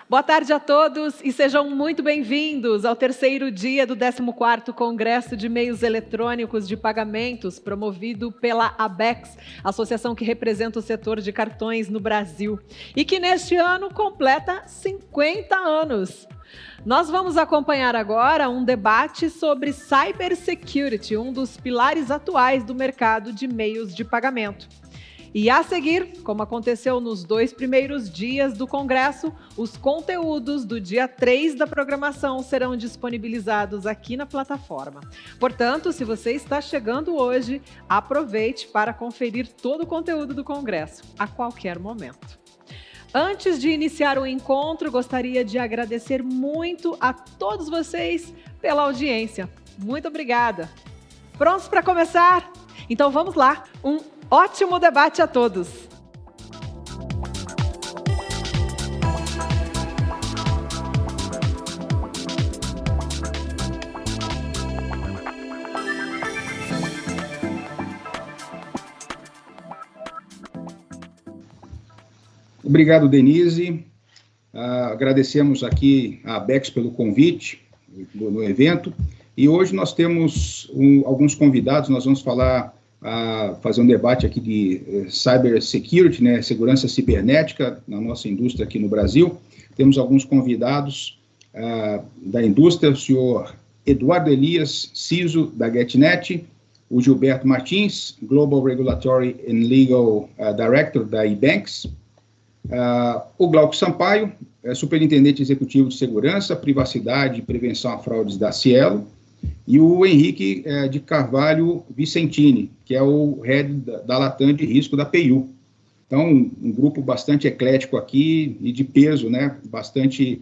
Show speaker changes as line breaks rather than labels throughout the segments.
Boa tarde a todos e sejam muito bem-vindos ao terceiro dia do 14º Congresso de Meios Eletrônicos de Pagamentos, promovido pela ABECS, associação que representa o setor de cartões no Brasil, e que neste ano completa 50 anos. Nós vamos acompanhar agora um debate sobre cybersecurity, um dos pilares atuais do mercado de meios de pagamento. E a seguir, como aconteceu nos 2 primeiros dias do Congresso, os conteúdos do dia 3 da programação serão disponibilizados aqui na plataforma. Portanto, se você está chegando hoje, aproveite para conferir todo o conteúdo do Congresso, a qualquer momento. Antes de iniciar o encontro, gostaria de agradecer muito a todos vocês pela audiência. Muito obrigada. Prontos para começar? Então vamos lá. Um ótimo debate a todos.
Obrigado, Denise. Agradecemos aqui a ABECS pelo convite no evento. E hoje nós temos alguns convidados, nós vamos fazer um debate aqui de cybersecurity, né, segurança cibernética na nossa indústria aqui no Brasil. Temos alguns convidados da indústria, o senhor Eduardo Elias, CISO da GetNet, o Gilberto Martins, Global Regulatory and Legal Director da eBanks, o Glauco Sampaio, Superintendente Executivo de Segurança, Privacidade e Prevenção a Fraudes da Cielo, e o Henrique de Carvalho Vicentini, que é o head da Latam de risco da PIU. Então, um grupo bastante eclético aqui e de peso, né, bastante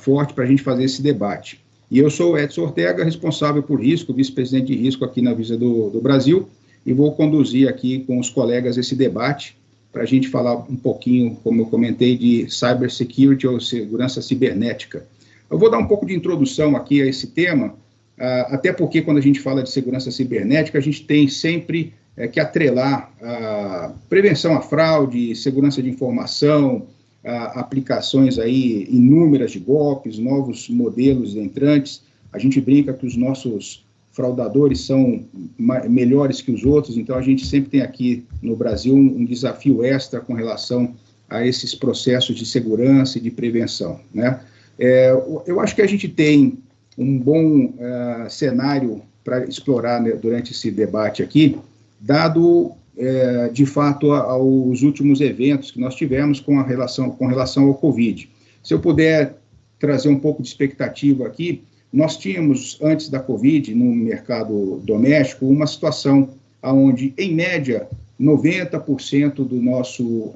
forte para a gente fazer esse debate. E eu sou o Edson Ortega, responsável por risco, vice-presidente de risco aqui na Visa do Brasil, e vou conduzir aqui com os colegas esse debate para a gente falar um pouquinho, como eu comentei, de cybersecurity ou segurança cibernética. Eu vou dar um pouco de introdução aqui a esse tema, até porque quando a gente fala de segurança cibernética, a gente tem sempre que atrelar a prevenção à fraude, segurança de informação, aplicações aí inúmeras de golpes, novos modelos entrantes. A gente brinca que os nossos fraudadores são melhores que os outros, então a gente sempre tem aqui no Brasil um desafio extra com relação a esses processos de segurança e de prevenção, né? Eu acho que a gente tem um bom cenário para explorar, né, durante esse debate aqui, dado, de fato, aos últimos eventos que nós tivemos com relação ao Covid. Se eu puder trazer um pouco de expectativa aqui, nós tínhamos, antes da Covid, no mercado doméstico, uma situação onde, em média, 90% do nosso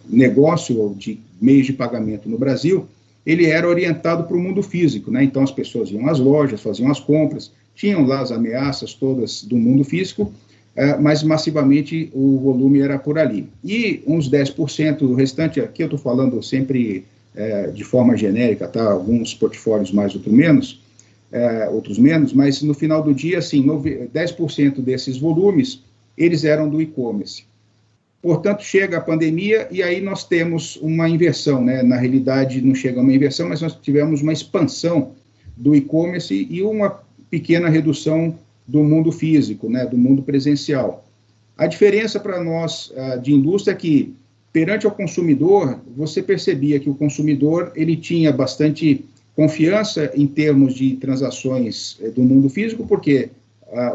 negócio de meios de pagamento no Brasil, ele era orientado para o mundo físico, né? Então as pessoas iam às lojas, faziam as compras, tinham lá as ameaças todas do mundo físico, mas massivamente o volume era por ali. E uns 10% do restante, aqui eu estou falando sempre de forma genérica, tá? Alguns portfólios mais, outros menos, mas no final do dia, assim, 10% desses volumes, eles eram do e-commerce. Portanto, chega a pandemia e aí nós temos uma inversão, né? Na realidade, não chega a uma inversão, mas nós tivemos uma expansão do e-commerce e uma pequena redução do mundo físico, né? Do mundo presencial. A diferença para nós de indústria é que, perante ao consumidor, você percebia que o consumidor ele tinha bastante confiança em termos de transações do mundo físico, porque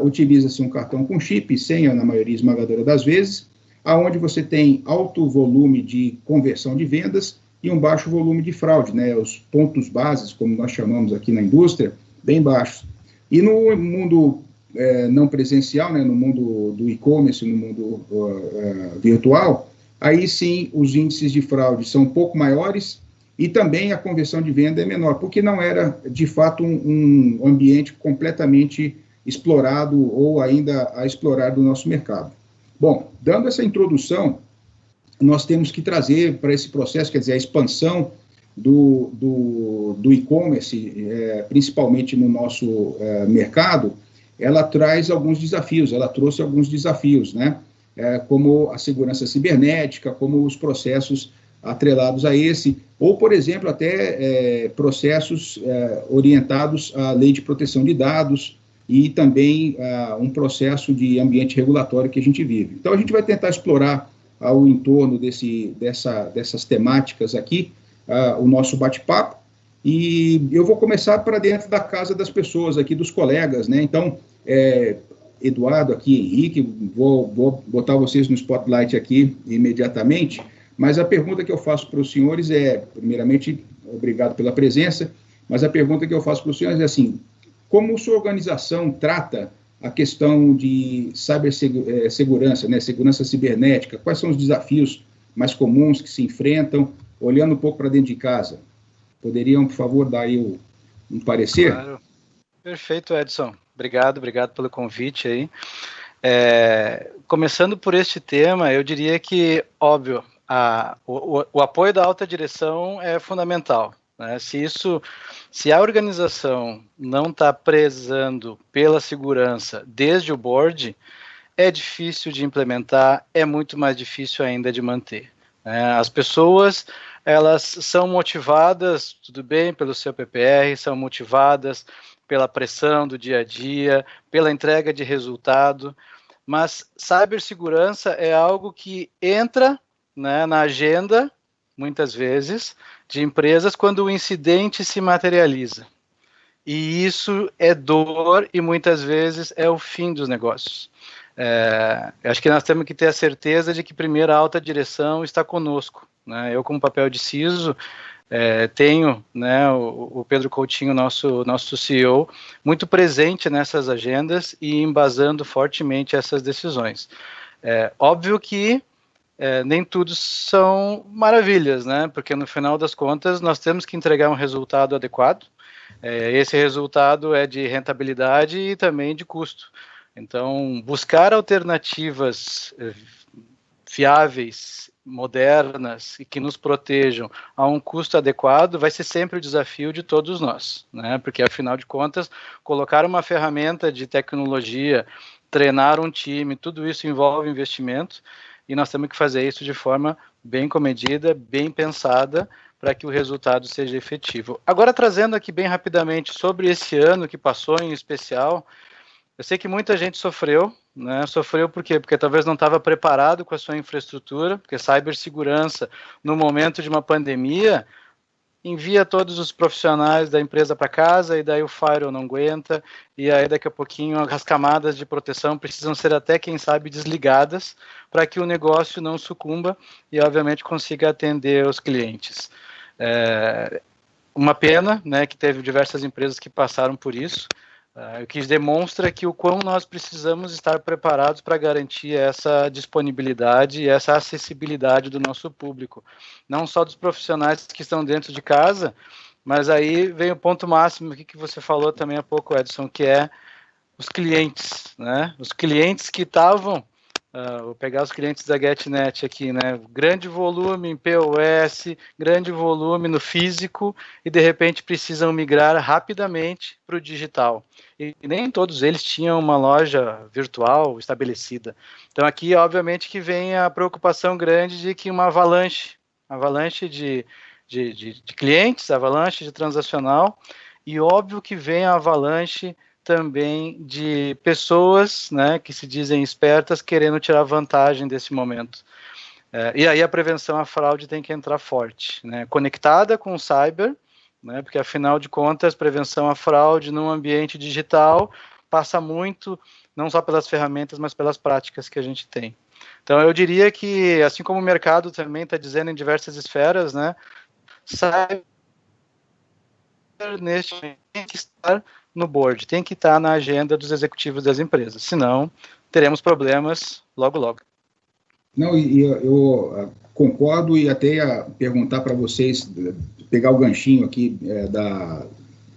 utiliza-se um cartão com chip, senha na maioria esmagadora das vezes, aonde você tem alto volume de conversão de vendas e um baixo volume de fraude, né? Os pontos bases, como nós chamamos aqui na indústria, bem baixos. E no mundo não presencial, né? No mundo do e-commerce, no mundo virtual, aí sim os índices de fraude são um pouco maiores e também a conversão de venda é menor, porque não era, de fato, um ambiente completamente explorado ou ainda a explorar do nosso mercado. Bom, dando essa introdução, nós temos que trazer para esse processo, quer dizer, a expansão do e-commerce, principalmente no nosso mercado, ela traz alguns desafios, ela trouxe alguns desafios, né? Como a segurança cibernética, como os processos atrelados a esse, ou, por exemplo, até processos orientados à lei de proteção de dados e também um processo de ambiente regulatório que a gente vive. Então, a gente vai tentar explorar ao entorno dessas temáticas aqui, o nosso bate-papo, e eu vou começar para dentro da casa das pessoas aqui, dos colegas, né? Então, Eduardo aqui, Henrique, vou botar vocês no spotlight aqui imediatamente, mas a pergunta que eu faço para os senhores primeiramente, obrigado pela presença, mas a pergunta que eu faço para os senhores é assim, como sua organização trata a questão de cibersegurança, né, segurança cibernética? Quais são os desafios mais comuns que se enfrentam, olhando um pouco para dentro de casa? Poderiam, por favor, dar aí um parecer?
Claro. Perfeito, Edson. Obrigado pelo convite aí. Começando por este tema, eu diria que, óbvio, o apoio da alta direção é fundamental, né? Se a organização não está prezando pela segurança desde o board, é difícil de implementar, é muito mais difícil ainda de manter, né? As pessoas, elas são motivadas, tudo bem, pelo seu PPR, são motivadas pela pressão do dia a dia, pela entrega de resultado, mas cibersegurança é algo que entra, né, na agenda, muitas vezes, de empresas quando o incidente se materializa. E isso é dor e muitas vezes é o fim dos negócios. Acho que nós temos que ter a certeza de que primeiro a alta direção está conosco, né? Eu, como papel de CISO, tenho, né, o Pedro Coutinho, nosso CEO, muito presente nessas agendas e embasando fortemente essas decisões. Óbvio que nem tudo são maravilhas, né? Porque no final das contas nós temos que entregar um resultado adequado. Esse resultado é de rentabilidade e também de custo. Então, buscar alternativas fiáveis, modernas e que nos protejam a um custo adequado vai ser sempre o desafio de todos nós, né? Porque, afinal de contas, colocar uma ferramenta de tecnologia, treinar um time, tudo isso envolve investimento e nós temos que fazer isso de forma bem comedida, bem pensada, para que o resultado seja efetivo. Agora, trazendo aqui bem rapidamente sobre esse ano que passou em especial, eu sei que muita gente sofreu, né? Sofreu por quê? Porque talvez não estava preparado com a sua infraestrutura, porque cibersegurança, no momento de uma pandemia, envia todos os profissionais da empresa para casa e daí o firewall não aguenta, e aí daqui a pouquinho as camadas de proteção precisam ser até, quem sabe, desligadas para que o negócio não sucumba e, obviamente, consiga atender os clientes. Uma pena, né, que teve diversas empresas que passaram por isso, o que demonstra que o quão nós precisamos estar preparados para garantir essa disponibilidade e essa acessibilidade do nosso público, não só dos profissionais que estão dentro de casa, mas aí vem o ponto máximo que você falou também há pouco, Edson, que é os clientes, né? Os clientes que estavam, vou pegar os clientes da GetNet aqui, né? Grande volume em POS, grande volume no físico e de repente precisam migrar rapidamente para o digital. E nem todos eles tinham uma loja virtual estabelecida. Então aqui, obviamente, que vem a preocupação grande de que uma avalanche de clientes, avalanche de transacional e óbvio que vem a avalanche também de pessoas, né, que se dizem espertas, querendo tirar vantagem desse momento. E aí a prevenção à fraude tem que entrar forte, né, conectada com o cyber, né, porque afinal de contas, prevenção à fraude num ambiente digital passa muito, não só pelas ferramentas, mas pelas práticas que a gente tem. Então eu diria que, assim como o mercado também está dizendo em diversas esferas, né, cyber neste momento tem que estar no board, tem que estar na agenda dos executivos das empresas, senão teremos problemas logo, logo.
Não, eu concordo e até ia perguntar para vocês, pegar o ganchinho aqui,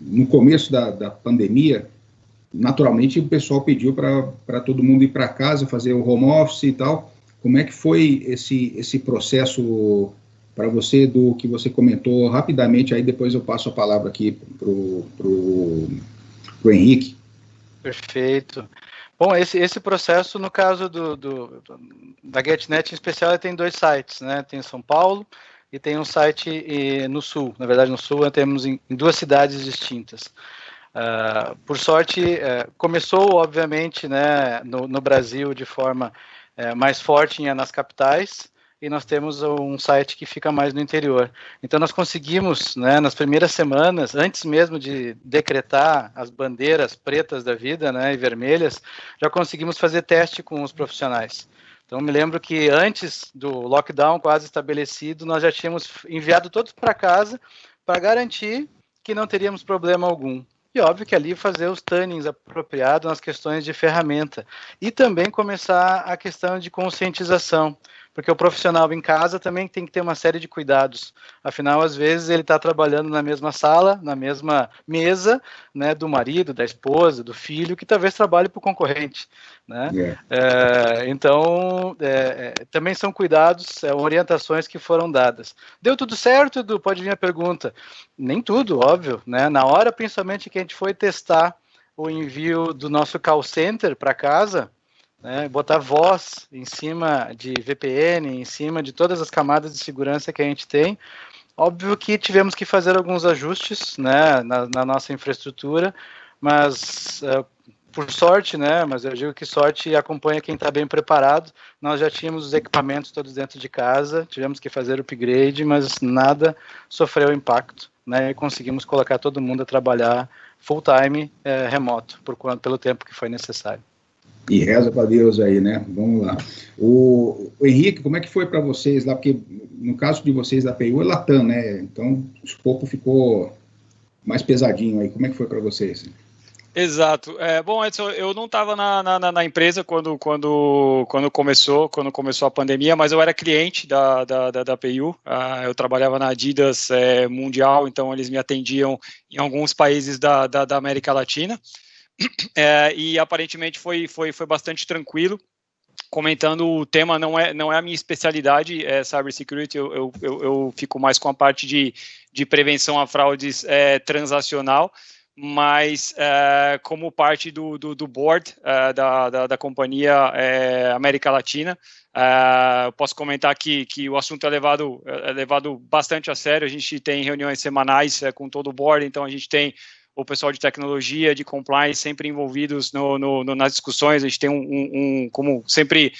no começo da pandemia, naturalmente o pessoal pediu para todo mundo ir para casa, fazer o home office e tal. Como é que foi esse processo para você, do que você comentou rapidamente, aí depois eu passo a palavra aqui para o Henrique.
Perfeito. Bom, esse processo, no caso da GetNet em especial, tem 2 sites, né? Tem em São Paulo, e tem um site no Sul. Na verdade, no Sul temos em 2 cidades distintas. Por sorte, começou, obviamente, né, no Brasil de forma mais forte nas capitais, e nós temos um site que fica mais no interior. Então, nós conseguimos, né, nas primeiras semanas, antes mesmo de decretar as bandeiras pretas da vida, né, e vermelhas, já conseguimos fazer teste com os profissionais. Então, me lembro que antes do lockdown quase estabelecido, nós já tínhamos enviado todos para casa para garantir que não teríamos problema algum. E óbvio que ali fazer os tunings apropriados nas questões de ferramenta. E também começar a questão de conscientização, porque o profissional em casa também tem que ter uma série de cuidados. Afinal, às vezes, ele está trabalhando na mesma sala, na mesma mesa, né, do marido, da esposa, do filho, que talvez trabalhe para o concorrente. Né? Então, também são cuidados, orientações que foram dadas. Deu tudo certo, Edu? Pode vir a pergunta. Nem tudo, óbvio. Né? Na hora, principalmente, que a gente foi testar o envio do nosso call center para casa, né, botar voz em cima de VPN, em cima de todas as camadas de segurança que a gente tem. Óbvio que tivemos que fazer alguns ajustes, né, na nossa infraestrutura, mas por sorte, né, mas eu digo que sorte acompanha quem está bem preparado. Nós já tínhamos os equipamentos todos dentro de casa, tivemos que fazer o upgrade, mas nada sofreu impacto, né, e conseguimos colocar todo mundo a trabalhar full time remoto, pelo tempo que foi necessário.
E reza para Deus aí, né? Vamos lá. O Henrique, como é que foi para vocês lá? Porque no caso de vocês da PU é Latam, né? Então o escopo ficou mais pesadinho aí. Como é que foi para vocês?
Exato. Bom, Edson, eu não estava na empresa quando começou a pandemia, mas eu era cliente da PU. Eu trabalhava na Adidas Mundial, então eles me atendiam em alguns países da América Latina. E aparentemente foi bastante tranquilo. Comentando, o tema não é a minha especialidade, cybersecurity. Eu fico mais com a parte de prevenção a fraudes transacional, mas como parte do board da companhia América Latina, eu posso comentar que o assunto é levado bastante a sério. A gente tem reuniões semanais com todo o board, então a gente tem o pessoal de tecnologia, de compliance, sempre envolvidos nas discussões. A gente tem como sempre,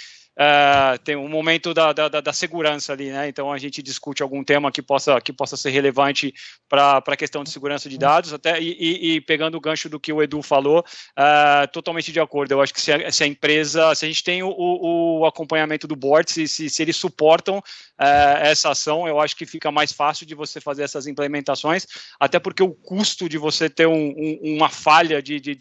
tem um momento da segurança ali, né? Então a gente discute algum tema que possa ser relevante para a questão de segurança de dados, até e pegando o gancho do que o Edu falou, totalmente de acordo. Eu acho que se a empresa, se a gente tem o acompanhamento do board, se eles suportam essa ação, eu acho que fica mais fácil de você fazer essas implementações, até porque o custo de você ter uma falha de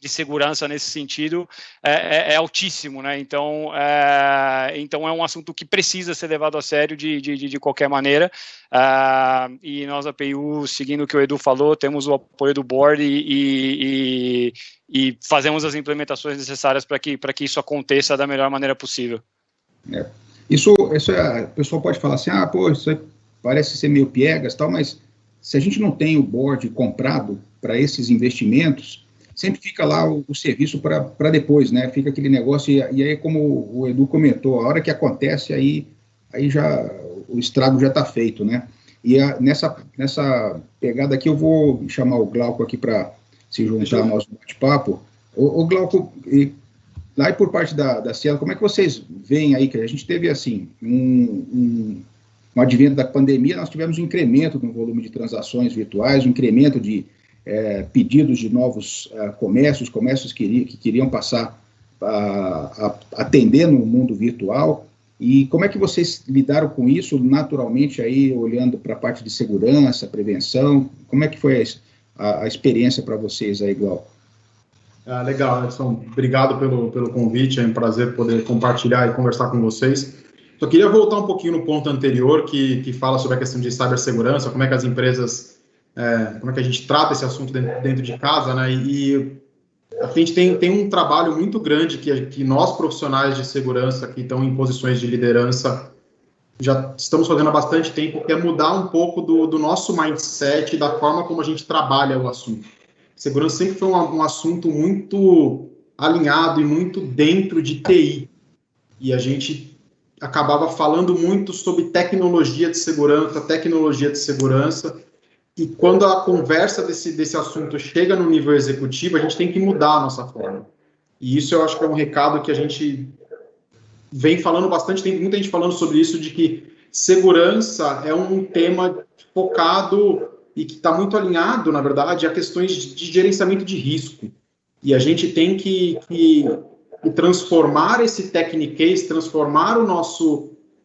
segurança nesse sentido é altíssimo, né? Então é um assunto que precisa ser levado a sério de qualquer maneira, e nós, a PU, seguindo o que o Edu falou, temos o apoio do board e fazemos as implementações necessárias para que isso aconteça da melhor maneira possível.
Isso o pessoal pode falar assim, isso aí parece ser meio piegas e tal, mas se a gente não tem o board comprado para esses investimentos, sempre fica lá o serviço para depois, né? Fica aquele negócio, e aí, como o Edu comentou, a hora que acontece, aí já o estrago já está feito, né? E nessa pegada aqui, eu vou chamar o Glauco aqui para se juntar ao nosso bate-papo. O Glauco, lá e por parte da Cielo, como é que vocês veem aí, que a gente teve, assim, um advento da pandemia, nós tivemos um incremento no volume de transações virtuais, um incremento de pedidos de novos comércios que queriam passar a atender no mundo virtual. E como é que vocês lidaram com isso naturalmente, aí olhando para a parte de segurança, prevenção? Como é que foi a experiência para vocês aí, Glauco?
Legal, Edson, obrigado pelo convite, é um prazer poder compartilhar e conversar com vocês. Só queria voltar um pouquinho no ponto anterior, que fala sobre a questão de cibersegurança, como é que as empresas, como é que a gente trata esse assunto dentro de casa, né? E a gente tem um trabalho muito grande que nós, profissionais de segurança, que estão em posições de liderança, já estamos fazendo há bastante tempo, que é mudar um pouco do nosso mindset e da forma como a gente trabalha o assunto. Segurança sempre foi um assunto muito alinhado e muito dentro de TI. E a gente acabava falando muito sobre tecnologia de segurança, e quando a conversa desse assunto chega no nível executivo, a gente tem que mudar a nossa forma. E isso eu acho que é um recado que a gente vem falando bastante, tem muita gente falando sobre isso, de que segurança é um tema focado e que está muito alinhado, na verdade, a questões de gerenciamento de risco. E a gente tem que transformar esse technicase, transformar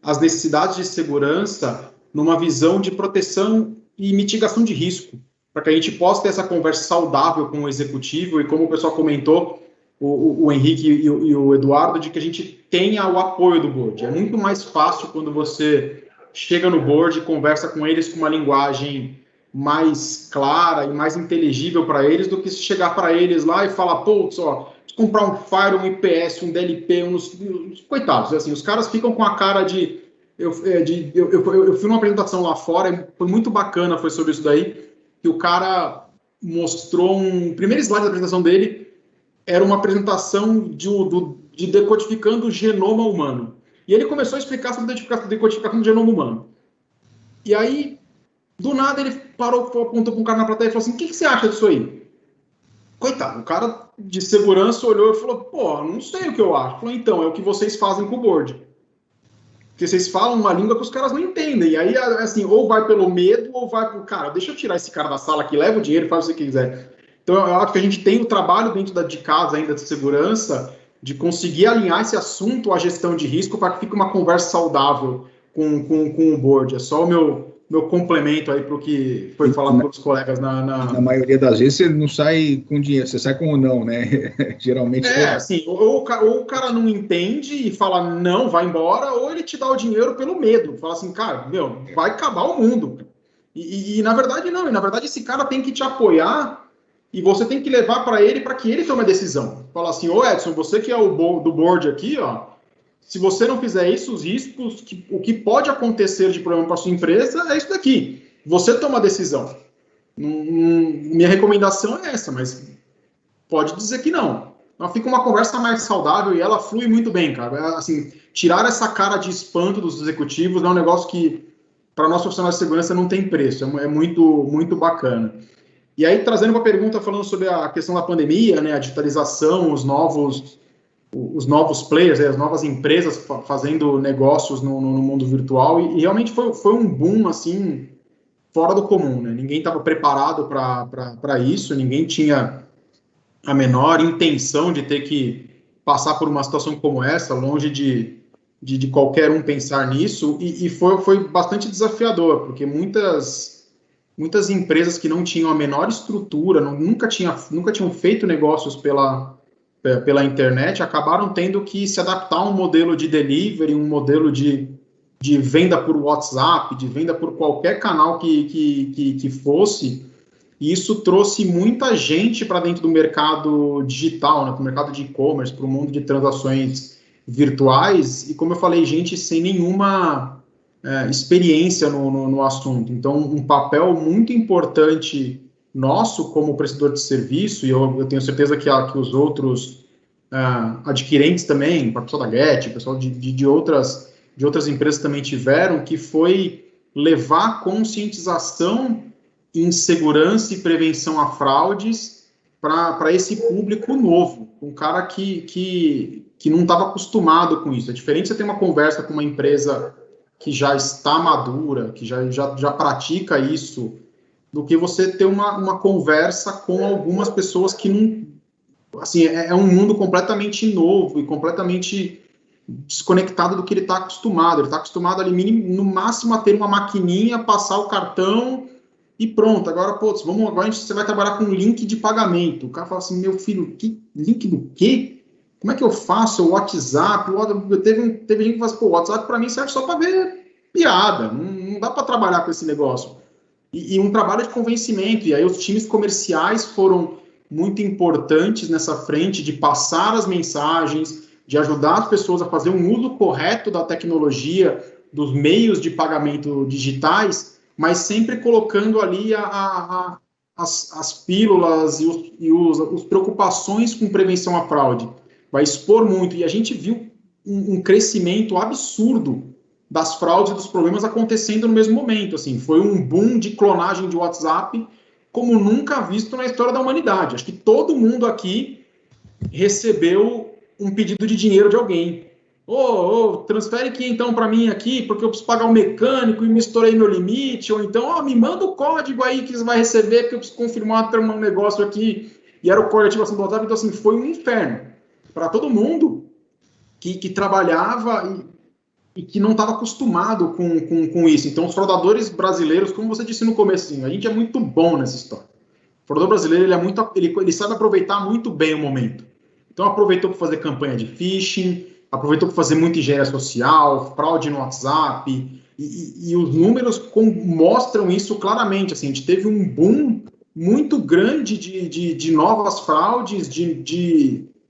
as necessidades de segurança numa visão de proteção e mitigação de risco, para que a gente possa ter essa conversa saudável com o executivo e, como o pessoal comentou, o Henrique e o Eduardo, de que a gente tenha o apoio do board. É muito mais fácil quando você chega no board e conversa com eles com uma linguagem mais clara e mais inteligível para eles, do que se chegar para eles lá e falar, putz, ó, comprar um Fire, um IPS, um DLP, coitados, assim, os caras ficam com a cara de... Eu fui numa apresentação lá fora, foi muito bacana, foi sobre isso daí, que o cara mostrou o primeiro slide da apresentação dele, era uma apresentação de decodificando o genoma humano. E ele começou a explicar sobre decodificação do genoma humano. E aí, do nada, ele parou, apontou para um cara na plateia e falou assim, o que você acha disso aí? Coitado, o cara de segurança olhou e falou, pô, não sei o que eu acho. Falou, então, é o que vocês fazem com o board. Porque vocês falam uma língua que os caras não entendem. E aí, assim, ou vai pelo medo, ou vai pro cara, deixa eu tirar esse cara da sala aqui, leva o dinheiro, faz o que você quiser. Então, eu acho que a gente tem o trabalho dentro de casa ainda de segurança, de conseguir alinhar esse assunto à gestão de risco para que fique uma conversa saudável com o board. É só o meu complemento aí para o que foi falado pelos colegas na
maioria das vezes você não sai com dinheiro, você sai com o não, né? Geralmente.
Assim, ou o cara não entende e fala não, vai embora, ou ele te dá o dinheiro pelo medo. Fala assim, cara, vai acabar o mundo. E na verdade não, na verdade esse cara tem que te apoiar e você tem que levar para que ele tome a decisão. Fala assim, ô Edson, você que é do board aqui, ó, se você não fizer isso, os riscos, o que pode acontecer de problema para sua empresa é isso daqui. Você toma a decisão. Minha recomendação é essa, mas pode dizer que não. Então fica uma conversa mais saudável e ela flui muito bem, cara. Assim, tirar essa cara de espanto dos executivos é um negócio que, para nós profissionais de segurança, não tem preço. É muito, muito bacana. E aí, trazendo uma pergunta falando sobre a questão da pandemia, né, a digitalização, os novos players, as novas empresas fazendo negócios no mundo virtual, e realmente foi um boom, assim, fora do comum, né? Ninguém estava preparado para isso, ninguém tinha a menor intenção de ter que passar por uma situação como essa, longe de qualquer um pensar nisso, e foi bastante desafiador, porque muitas empresas que não tinham a menor estrutura, nunca tinham feito negócios pela internet, acabaram tendo que se adaptar a um modelo de delivery, um modelo de venda por WhatsApp, de venda por qualquer canal que fosse, e isso trouxe muita gente para dentro do mercado digital, né, para o mercado de e-commerce, para o mundo de transações virtuais, e como eu falei, gente sem nenhuma experiência no assunto. Então, um papel muito importante nosso como prestador de serviço, e eu tenho certeza que os outros adquirentes também, o pessoal da Get, o pessoal de outras empresas também tiveram, que foi levar conscientização em segurança e prevenção a fraudes para esse público novo, um cara que não estava acostumado com isso. É diferente você ter uma conversa com uma empresa que já está madura, que já pratica isso, do que você ter uma conversa com algumas pessoas que não... Assim, é um mundo completamente novo e completamente desconectado do que ele está acostumado. Ele está acostumado ali, no máximo, a ter uma maquininha, passar o cartão e pronto. Agora, agora você vai trabalhar com link de pagamento. O cara fala assim, meu filho, que link do quê? Como é que eu faço? O WhatsApp? Teve gente que fala assim, o WhatsApp para mim serve só para ver piada. Não dá para trabalhar com esse negócio. E um trabalho de convencimento. E aí os times comerciais foram muito importantes nessa frente de passar as mensagens, de ajudar as pessoas a fazer um uso correto da tecnologia, dos meios de pagamento digitais, mas sempre colocando ali as pílulas e as preocupações com prevenção à fraude. Vai expor muito. E a gente viu um crescimento absurdo das fraudes e dos problemas acontecendo no mesmo momento. Assim, foi um boom de clonagem de WhatsApp como nunca visto na história da humanidade. Acho que todo mundo aqui recebeu um pedido de dinheiro de alguém. Transfere aqui então para mim aqui, porque eu preciso pagar um mecânico e me estourei meu limite, ou então, me manda o código aí que você vai receber, porque eu preciso confirmar ter um negócio aqui, e era o código de ativação do WhatsApp. Então, assim, foi um inferno para todo mundo que trabalhava e que não estava acostumado com isso. Então, os fraudadores brasileiros, como você disse no comecinho, a gente é muito bom nessa história. O fraudador brasileiro, ele sabe aproveitar muito bem o momento. Então, aproveitou para fazer campanha de phishing, aproveitou para fazer muita engenharia social, fraude no WhatsApp, e os números mostram isso claramente. Assim, a gente teve um boom muito grande de novas fraudes,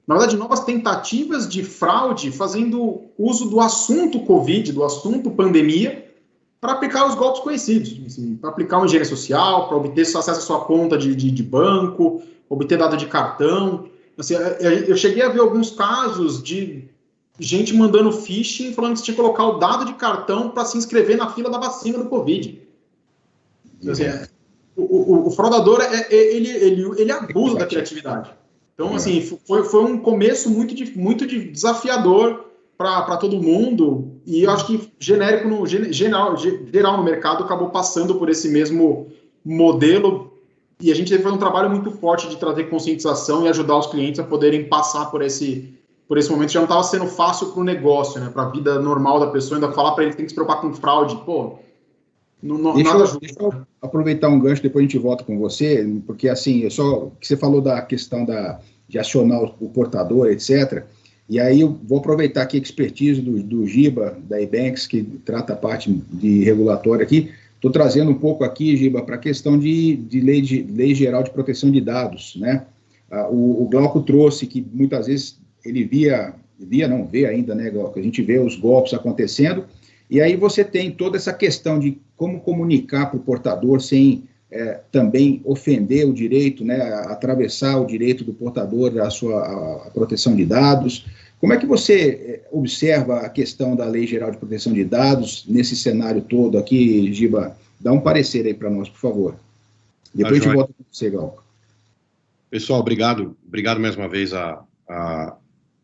na verdade, novas tentativas de fraude, fazendo uso do assunto Covid, do assunto pandemia, para aplicar os golpes conhecidos. Assim, para aplicar uma engenharia social, para obter acesso à sua conta de banco, obter dado de cartão. Assim, eu cheguei a ver alguns casos de gente mandando phishing, falando que você tinha que colocar o dado de cartão para se inscrever na fila da vacina do Covid. Assim, o fraudador, ele abusa da criatividade. Então, assim, foi um começo muito desafiador para todo mundo, e eu acho que geral no mercado acabou passando por esse mesmo modelo, e a gente teve que fazer um trabalho muito forte de trazer conscientização e ajudar os clientes a poderem passar por esse momento. Já não estava sendo fácil para o negócio, né, para a vida normal da pessoa, ainda falar para ele que tem que se preocupar com fraude,
Deixa eu aproveitar um gancho, depois a gente volta com você, porque assim, que você falou da questão de acionar o portador, etc. E aí eu vou aproveitar aqui a expertise do Giba, da eBanks, que trata a parte de regulatória aqui. Estou trazendo um pouco aqui, Giba, para a questão de lei geral de proteção de dados, né? O Glauco trouxe que muitas vezes ele vê ainda, né, Glauco? A gente vê os golpes acontecendo, e aí você tem toda essa questão de como comunicar para o portador sem também ofender o direito, né, atravessar o direito do portador a proteção de dados. Como é que você observa a questão da Lei Geral de Proteção de Dados nesse cenário todo aqui, Giba? Dá um parecer aí para nós, por favor. Depois a gente volta com você, Glauco.
Pessoal, obrigado mais uma vez a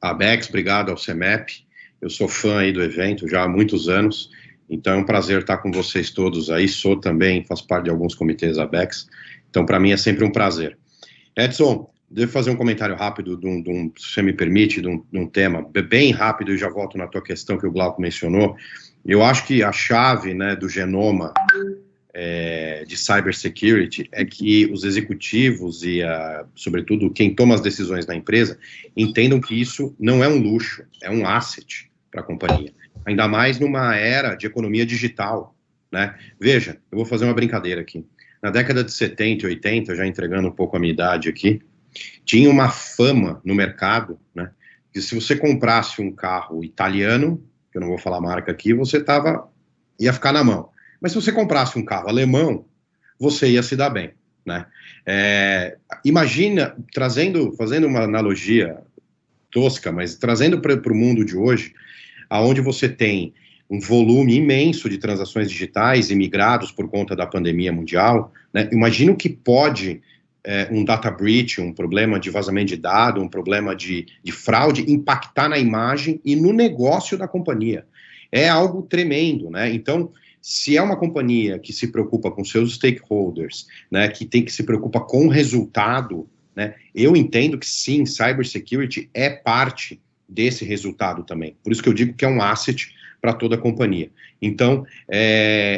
Abex, obrigado ao CEMEP. Eu sou fã aí do evento já há muitos anos, então é um prazer estar com vocês todos aí. Sou também, faço parte de alguns comitês Abex, então para mim é sempre um prazer. Edson, devo fazer um comentário rápido, se você me permite, de um tema bem rápido, e já volto na tua questão que o Glauco mencionou. Eu acho que a chave, né, do genoma de cybersecurity é que os executivos e, sobretudo, quem toma as decisões na empresa entendam que isso não é um luxo, é um asset para a companhia. Ainda mais numa era de economia digital, né? Veja, eu vou fazer uma brincadeira aqui. Na década de 70 e 80, já entregando um pouco a minha idade aqui, tinha uma fama no mercado, né, que se você comprasse um carro italiano, que eu não vou falar a marca aqui, ia ficar na mão. Mas se você comprasse um carro alemão, você ia se dar bem, né? Imagina, fazendo uma analogia tosca, mas trazendo para o mundo de hoje, aonde você tem um volume imenso de transações digitais imigrados por conta da pandemia mundial, né? Imagina o que pode um data breach, um problema de vazamento de dados, um problema de fraude impactar na imagem e no negócio da companhia. É algo tremendo, né? Então, se é uma companhia que se preocupa com seus stakeholders, né, que se preocupa com o resultado, né, eu entendo que sim, cybersecurity é parte desse resultado também. Por isso que eu digo que é um asset para toda a companhia. Então,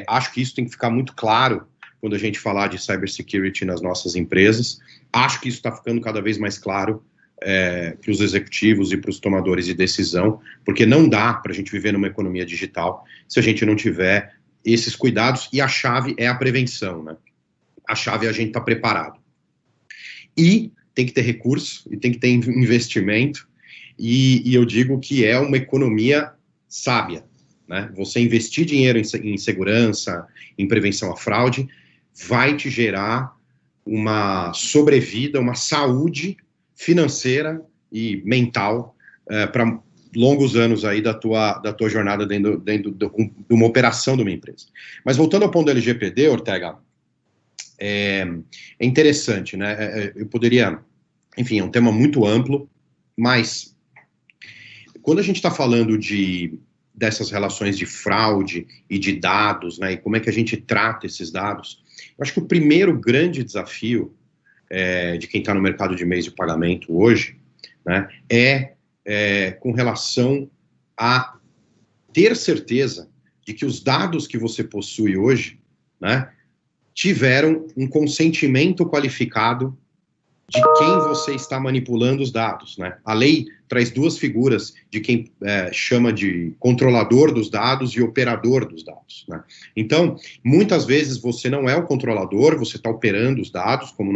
acho que isso tem que ficar muito claro quando a gente falar de cybersecurity nas nossas empresas. Acho que isso está ficando cada vez mais claro para os executivos e para os tomadores de decisão, porque não dá para a gente viver numa economia digital se a gente não tiver esses cuidados, e a chave é a prevenção, né? A chave é a gente estar preparado. E tem que ter recurso, e tem que ter investimento, e eu digo que é uma economia sábia, né? Você investir dinheiro em segurança, em prevenção à fraude, vai te gerar uma sobrevida, uma saúde financeira e mental longos anos aí da tua jornada dentro de uma operação de uma empresa. Mas voltando ao ponto do LGPD, Ortega, é interessante, né? Eu poderia, enfim, é um tema muito amplo, mas quando a gente está falando dessas relações de fraude e de dados, né, e como é que a gente trata esses dados, eu acho que o primeiro grande desafio de quem está no mercado de meios de pagamento hoje, né, com relação a ter certeza de que os dados que você possui hoje, né, tiveram um consentimento qualificado de quem você está manipulando os dados, né? A lei traz duas figuras de quem chama de controlador dos dados e operador dos dados, né? Então, muitas vezes você não é o controlador, você está operando os dados, como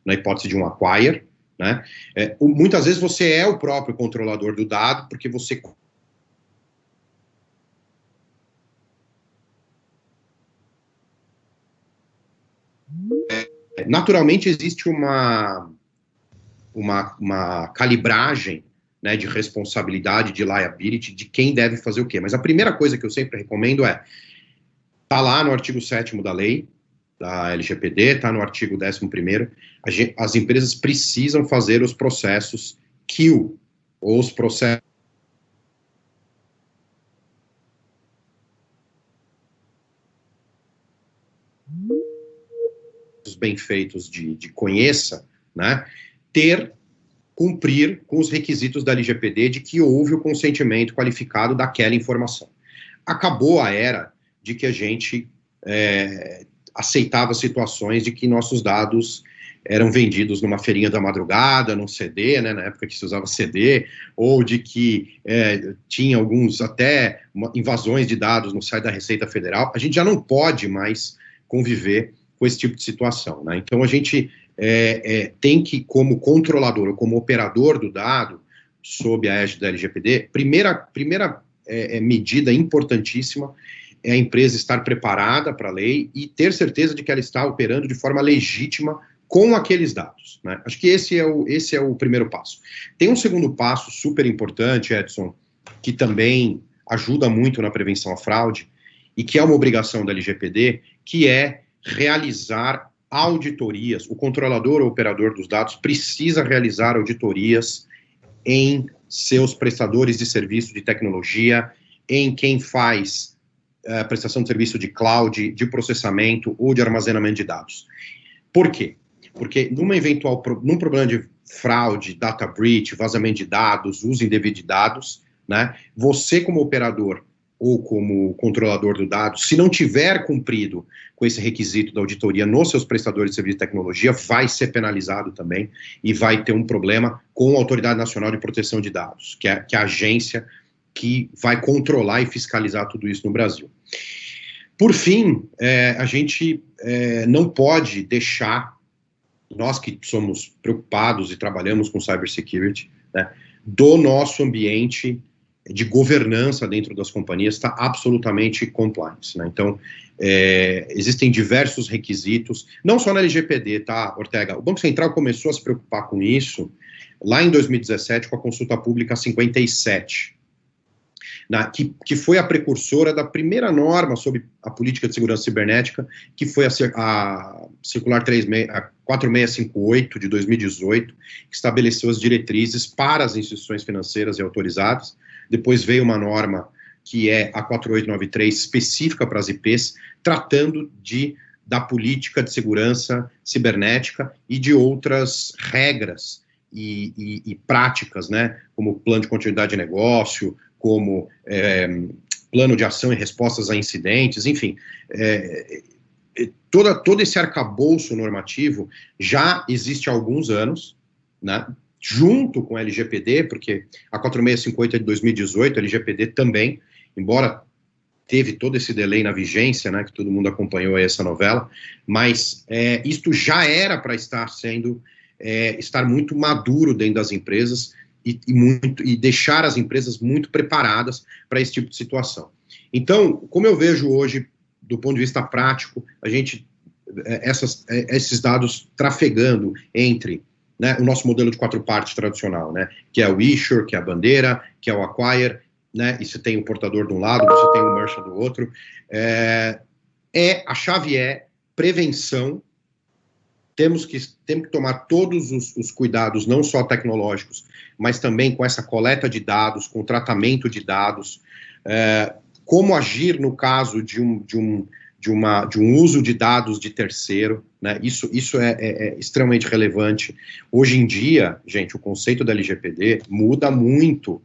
na hipótese de um acquire, né? Muitas vezes você é o próprio controlador do dado, porque você naturalmente existe uma calibragem, né, de responsabilidade, de liability, de quem deve fazer o quê. Mas a primeira coisa que eu sempre recomendo tá lá no artigo 7º da lei, da LGPD, tá no artigo 11º, as empresas precisam fazer os processos kill, ou os processos bem feitos de conheça, né, cumprir com os requisitos da LGPD de que houve o consentimento qualificado daquela informação. Acabou a era de que a gente aceitava situações de que nossos dados eram vendidos numa feirinha da madrugada, num CD, né, na época que se usava CD, ou de que tinha até invasões de dados no site da Receita Federal. A gente já não pode mais conviver com esse tipo de situação, né? Então a gente tem que, como controlador ou como operador do dado, sob a égide da LGPD, primeira medida importantíssima é a empresa estar preparada para a lei e ter certeza de que ela está operando de forma legítima com aqueles dados, né? Acho que esse é o primeiro passo. Tem um segundo passo super importante, Edson, que também ajuda muito na prevenção à fraude e que é uma obrigação da LGPD, que é realizar auditorias. O controlador ou operador dos dados precisa realizar auditorias em seus prestadores de serviço de tecnologia, em quem faz prestação de serviço de cloud, de processamento ou de armazenamento de dados. Por quê? Porque num problema de fraude, data breach, vazamento de dados, uso indevido de dados, né, você como operador ou como controlador do dado, se não tiver cumprido com esse requisito da auditoria nos seus prestadores de serviço de tecnologia, vai ser penalizado também e vai ter um problema com a Autoridade Nacional de Proteção de Dados, que é a agência que vai controlar e fiscalizar tudo isso no Brasil. Por fim, a gente não pode deixar, nós que somos preocupados e trabalhamos com cybersecurity, né, do nosso ambiente de governança dentro das companhias está absolutamente compliance, né? Então, existem diversos requisitos, não só na LGPD, tá, Ortega? O Banco Central começou a se preocupar com isso lá em 2017 com a consulta pública 57, que foi a precursora da primeira norma sobre a política de segurança cibernética, que foi a circular 4658 de 2018, que estabeleceu as diretrizes para as instituições financeiras e autorizadas. Depois veio uma norma que é a 4893, específica para as IPs, tratando da política de segurança cibernética e de outras regras e práticas, né, como plano de continuidade de negócio, como plano de ação e respostas a incidentes, enfim, todo esse arcabouço normativo já existe há alguns anos, né, junto com a LGPD, porque a 4658 é de 2018, a LGPD também, embora teve todo esse delay na vigência, né, que todo mundo acompanhou aí essa novela, mas isto já era para estar muito maduro dentro das empresas e deixar as empresas muito preparadas para esse tipo de situação. Então, como eu vejo hoje, do ponto de vista prático, a gente, esses dados trafegando entre né, o nosso modelo de 4 partes tradicional, né, que é o issuer, que é a bandeira, que é o acquire, né, e você tem o portador de um lado, você tem o merchant do outro. A chave é prevenção. Temos que tomar todos os cuidados, não só tecnológicos, mas também com essa coleta de dados, com o tratamento de dados, como agir no caso de um uso de dados de terceiro, né? Isso é extremamente relevante. Hoje em dia, gente, o conceito da LGPD muda muito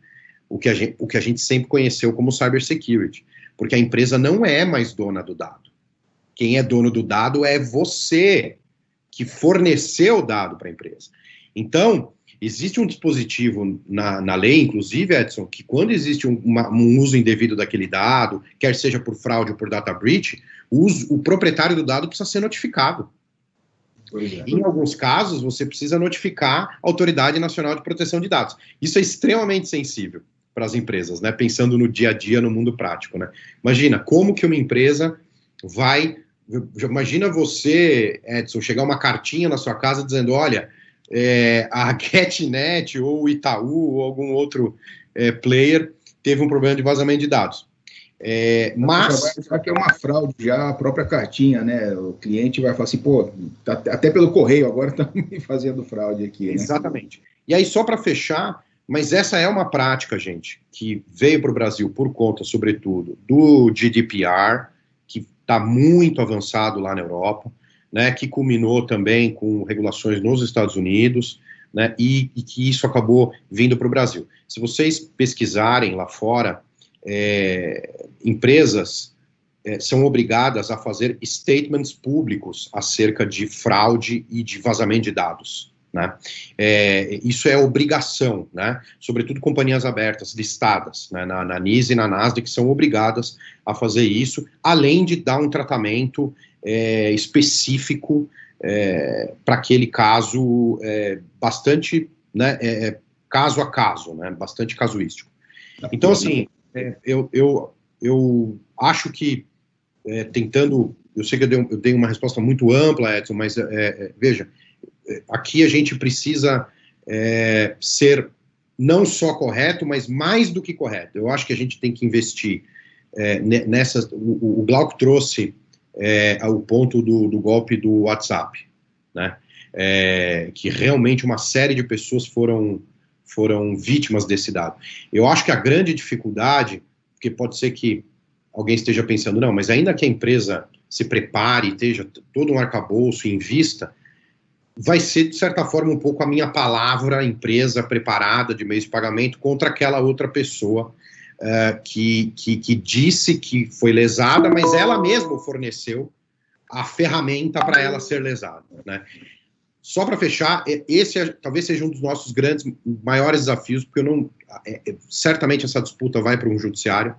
o que a gente sempre conheceu como cybersecurity, porque a empresa não é mais dona do dado. Quem é dono do dado é você, que forneceu o dado para a empresa. Então, existe um dispositivo na lei, inclusive, Edson, que quando existe um uso indevido daquele dado, quer seja por fraude ou por data breach, o proprietário do dado precisa ser notificado. Em alguns casos, você precisa notificar a Autoridade Nacional de Proteção de Dados. Isso é extremamente sensível para as empresas, né? Pensando no dia a dia, no mundo prático, né? Imagina, como que uma empresa vai... Imagina você, Edson, chegar uma cartinha na sua casa dizendo, olha, a GetNet ou o Itaú ou algum outro player teve um problema de vazamento de dados. Mas...
Já que é uma fraude, já a própria cartinha, né? O cliente vai falar assim, pô, até pelo correio agora estão me fazendo fraude aqui. Né?
Exatamente. E aí, só para fechar, mas essa é uma prática, gente, que veio para o Brasil por conta, sobretudo, do GDPR, que está muito avançado lá na Europa, né, que culminou também com regulações nos Estados Unidos, né, e que isso acabou vindo para o Brasil. Se vocês pesquisarem lá fora, empresas são obrigadas a fazer statements públicos acerca de fraude e de vazamento de dados. Né? Isso é obrigação, né? Sobretudo companhias abertas, listadas, né? na NIS e na Nasdaq, são obrigadas a fazer isso, além de dar um tratamento específico para aquele caso bastante, né, caso a caso, né? Bastante casuístico. Então, assim, eu acho que eu sei que eu dei uma resposta muito ampla, Edson, mas veja, aqui a gente precisa ser não só correto, mas mais do que correto. Eu acho que a gente tem que investir nessas... O Glauco trouxe o ponto do golpe do WhatsApp, né? Que realmente uma série de pessoas foram vítimas desse dado. Eu acho que a grande dificuldade, porque pode ser que alguém esteja pensando, não, mas ainda que a empresa se prepare, esteja todo um arcabouço e invista, vai ser, de certa forma, um pouco a minha palavra, empresa preparada de meios de pagamento, contra aquela outra pessoa que disse que foi lesada, mas ela mesma forneceu a ferramenta para ela ser lesada, né? Só para fechar, esse talvez seja um dos nossos maiores desafios, porque certamente essa disputa vai para um judiciário,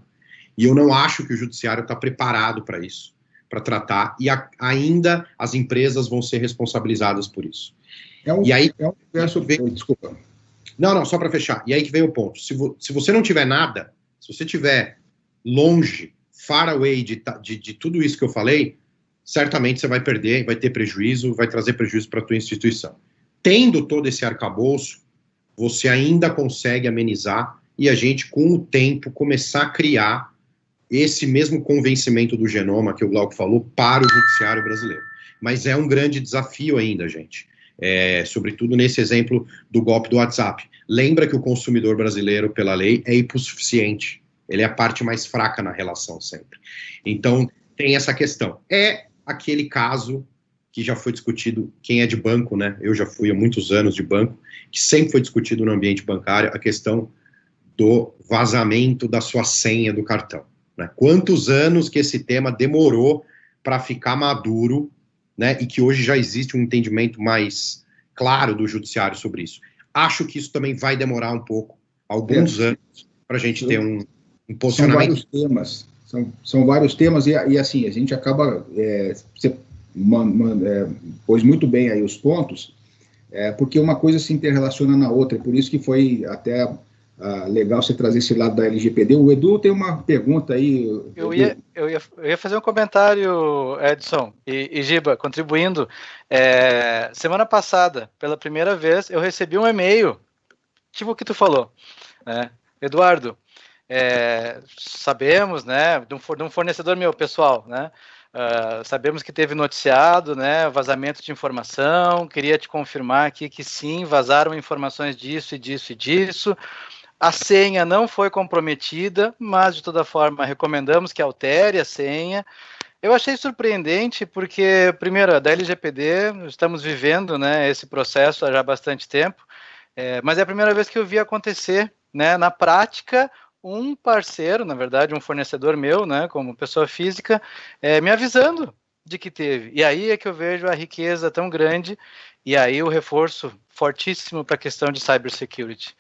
e eu não acho que o judiciário está preparado para isso, para tratar, e ainda as empresas vão ser responsabilizadas por isso.
Desculpa.
Não, só para fechar. E aí que vem o ponto. Se você não tiver nada, se você estiver longe, far away de tudo isso que eu falei, certamente você vai perder, vai ter prejuízo, vai trazer prejuízo para a tua instituição. Tendo todo esse arcabouço, você ainda consegue amenizar e a gente, com o tempo, começar a criar esse mesmo convencimento do genoma que o Glauco falou para o judiciário brasileiro. Mas é um grande desafio ainda, gente. Sobretudo nesse exemplo do golpe do WhatsApp. Lembra que o consumidor brasileiro, pela lei, é hipossuficiente. Ele é a parte mais fraca na relação sempre. Então, tem essa questão. Aquele caso que já foi discutido, quem é de banco, né? Eu já fui há muitos anos de banco, que sempre foi discutido no ambiente bancário, a questão do vazamento da sua senha do cartão. Né? Quantos anos que esse tema demorou para ficar maduro, né? E que hoje já existe um entendimento mais claro do judiciário sobre isso. Acho que isso também vai demorar um pouco, alguns anos, para a gente ter um posicionamento.
São vários temas e assim, a gente acaba, você pôs muito bem aí os pontos, porque uma coisa se interrelaciona na outra, por isso que foi até legal você trazer esse lado da LGPD. O Edu tem uma pergunta aí.
Eu ia fazer um comentário, Edson e Giba, contribuindo. Semana passada, pela primeira vez, eu recebi um e-mail, tipo o que tu falou, né? Eduardo, sabemos, né, de um fornecedor meu, pessoal, né? Sabemos que teve noticiado, né, vazamento de informação, queria te confirmar aqui que sim, vazaram informações disso e disso e disso. A senha não foi comprometida, mas de toda forma recomendamos que altere a senha. Eu achei surpreendente porque, primeiro, da LGPD, estamos vivendo, né, esse processo há já bastante tempo, mas é a primeira vez que eu vi acontecer, né, na prática, um parceiro, na verdade, um fornecedor meu, né, como pessoa física, me avisando de que teve. E aí é que eu vejo a riqueza tão grande e aí o reforço fortíssimo para a questão de cybersecurity.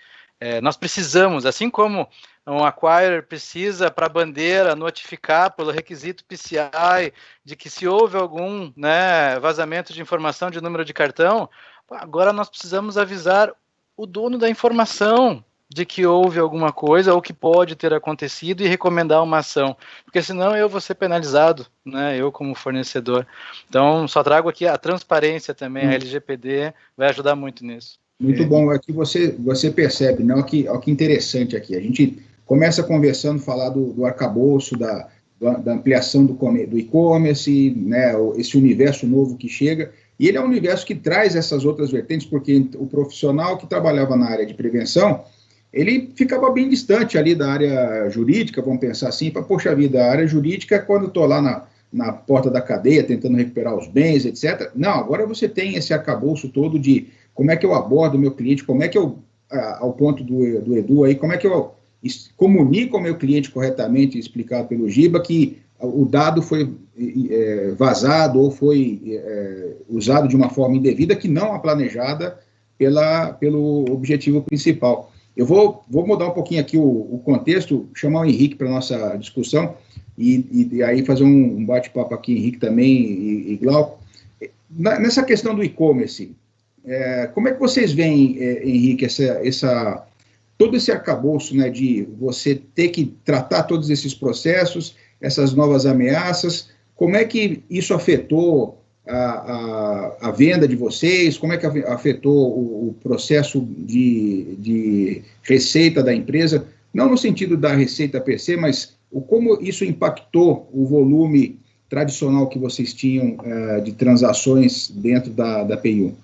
Nós precisamos, assim como um acquirer precisa para a bandeira notificar pelo requisito PCI de que se houve algum, né, vazamento de informação de número de cartão, agora nós precisamos avisar o dono da informação de que houve alguma coisa ou que pode ter acontecido e recomendar uma ação, porque senão eu vou ser penalizado, né, eu como fornecedor. Então, só trago aqui a transparência também, a LGPD vai ajudar muito nisso.
Muito bom, aqui você percebe, né? Olha que interessante aqui, a gente começa conversando, falar do arcabouço, da ampliação do e-commerce, né, esse universo novo que chega, e ele é um universo que traz essas outras vertentes, porque o profissional que trabalhava na área de prevenção, ele ficava bem distante ali da área jurídica, vamos pensar assim, poxa vida, a área jurídica, quando eu estou lá na porta da cadeia, tentando recuperar os bens, etc. Não, agora você tem esse arcabouço todo de como é que eu abordo o meu cliente, como é que eu, ao ponto do Edu aí, como é que eu comunico ao meu cliente corretamente, explicado pelo Giba, que o dado foi vazado ou foi usado de uma forma indevida que não a planejada pelo objetivo principal. Eu vou mudar um pouquinho aqui o contexto, chamar o Henrique para a nossa discussão e aí fazer um bate-papo aqui, Henrique também e Glauco. Nessa questão do e-commerce, como é que vocês veem, Henrique, todo esse arcabouço, né, de você ter que tratar todos esses processos, essas novas ameaças, como é que isso afetou a venda de vocês, como é que afetou o processo de receita da empresa, não no sentido da receita per se, mas como isso impactou o volume tradicional que vocês tinham de transações dentro da PIU?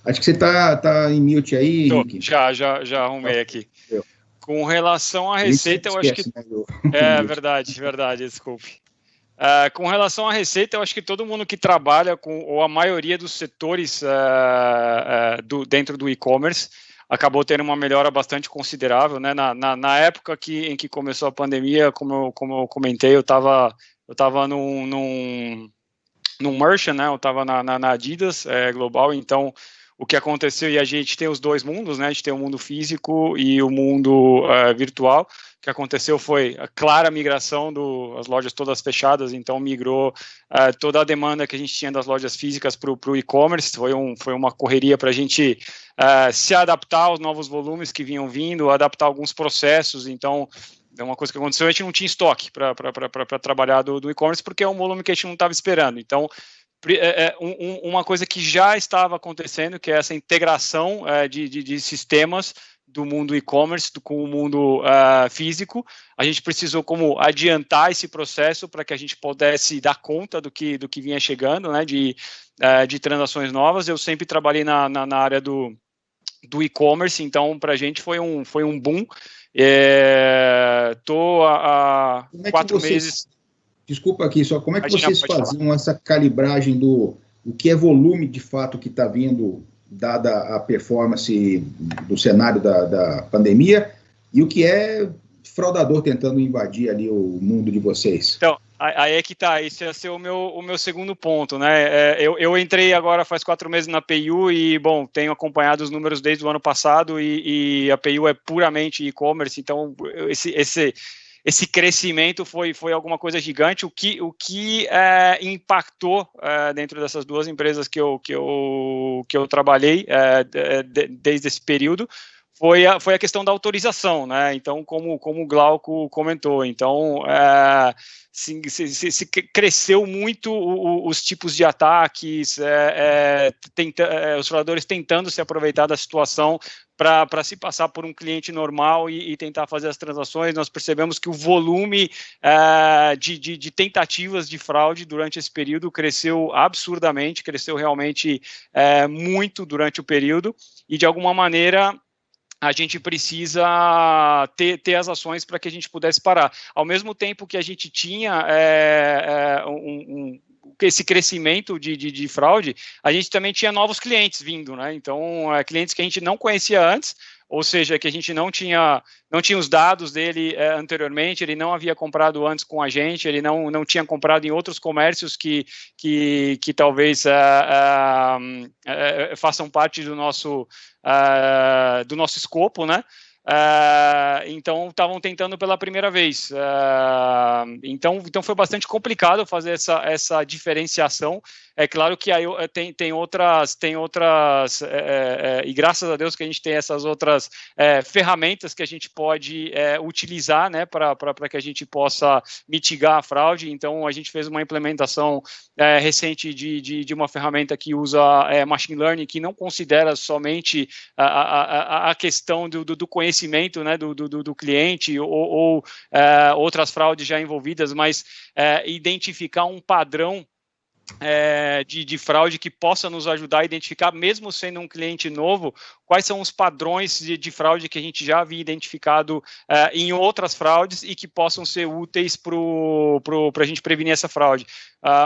Acho que você está em mute aí, Henrique.
Já arrumei aqui. Com relação à receita, eu acho que... Né, verdade, desculpe. Com relação à receita, eu acho que todo mundo que trabalha ou a maioria dos setores dentro do e-commerce acabou tendo uma melhora bastante considerável, né? Na época em que começou a pandemia, como eu comentei, eu estava num merchant, né? Eu estava na Adidas Global, então o que aconteceu, e a gente tem os dois mundos, né? A gente tem o mundo físico e o mundo virtual. O que aconteceu foi a clara migração as lojas todas fechadas, então migrou toda a demanda que a gente tinha das lojas físicas para o e-commerce. Foi uma correria para a gente se adaptar aos novos volumes que vinham vindo, adaptar alguns processos. Então, é uma coisa que aconteceu, a gente não tinha estoque para trabalhar do e-commerce, porque é um volume que a gente não estava esperando. Então, uma coisa que já estava acontecendo, que é essa integração de sistemas do mundo e-commerce com o mundo físico. A gente precisou como adiantar esse processo para que a gente pudesse dar conta do que vinha chegando, né, de transações novas. Eu sempre trabalhei na área do e-commerce, então para a gente foi um boom. Estou há 4 meses...
Desculpa aqui, só como é que vocês faziam essa calibragem do que é volume de fato que está vindo, dada a performance do cenário da pandemia, e o que é fraudador tentando invadir ali o mundo de vocês?
Então, aí é que tá, esse ia ser o meu segundo ponto, né? Eu entrei agora faz 4 meses na PIU e, bom, tenho acompanhado os números desde o ano passado e a PIU é puramente e-commerce, então esse crescimento foi alguma coisa gigante. O que impactou dentro dessas duas empresas que eu trabalhei desde esse período foi a questão da autorização, né? Então, como o Glauco comentou, então se cresceu muito os tipos de ataques, os fraudadores tentando se aproveitar da situação para se passar por um cliente normal e tentar fazer as transações. Nós percebemos que o volume de tentativas de fraude durante esse período cresceu absurdamente, cresceu realmente muito durante o período, e de alguma maneira a gente precisa ter as ações para que a gente pudesse parar. Ao mesmo tempo que a gente tinha esse crescimento de fraude, a gente também tinha novos clientes vindo, né? Então, clientes que a gente não conhecia antes, ou seja, que a gente não tinha os dados dele anteriormente, ele não havia comprado antes com a gente, ele não tinha comprado em outros comércios que talvez façam parte do nosso escopo, né? Então estavam tentando pela primeira vez. Então foi bastante complicado fazer essa diferenciação. É claro que aí tem outras e graças a Deus que a gente tem essas outras ferramentas que a gente pode utilizar, né, para que a gente possa mitigar a fraude. Então a gente fez uma implementação recente de uma ferramenta que usa machine learning, que não considera somente a questão do conhecimento, né, do cliente ou outras fraudes já envolvidas, mas identificar um padrão de fraude que possa nos ajudar a identificar, mesmo sendo um cliente novo, quais são os padrões de fraude que a gente já havia identificado em outras fraudes e que possam ser úteis para a gente prevenir essa fraude.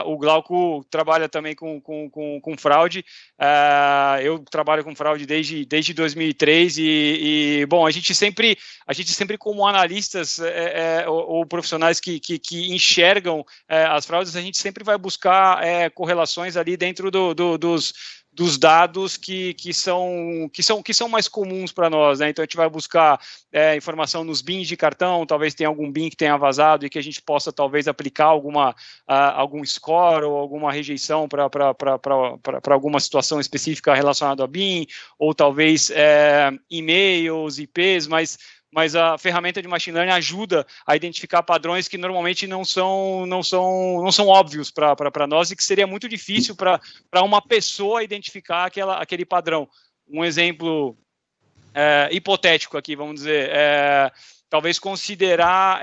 O Glauco trabalha também com fraude, eu trabalho com fraude desde 2003 e bom, a gente sempre como analistas ou profissionais que enxergam as fraudes, a gente sempre vai buscar correlações ali dentro dos dados que são mais comuns para nós, né? Então a gente vai buscar informação nos bins de cartão, talvez tenha algum bin que tenha vazado e que a gente possa talvez aplicar algum score ou alguma rejeição para alguma situação específica relacionada a bin, ou talvez e-mails, IPs, mas a ferramenta de machine learning ajuda a identificar padrões que normalmente não são óbvios para nós e que seria muito difícil para uma pessoa identificar aquele padrão. Um exemplo hipotético aqui, vamos dizer, talvez considerar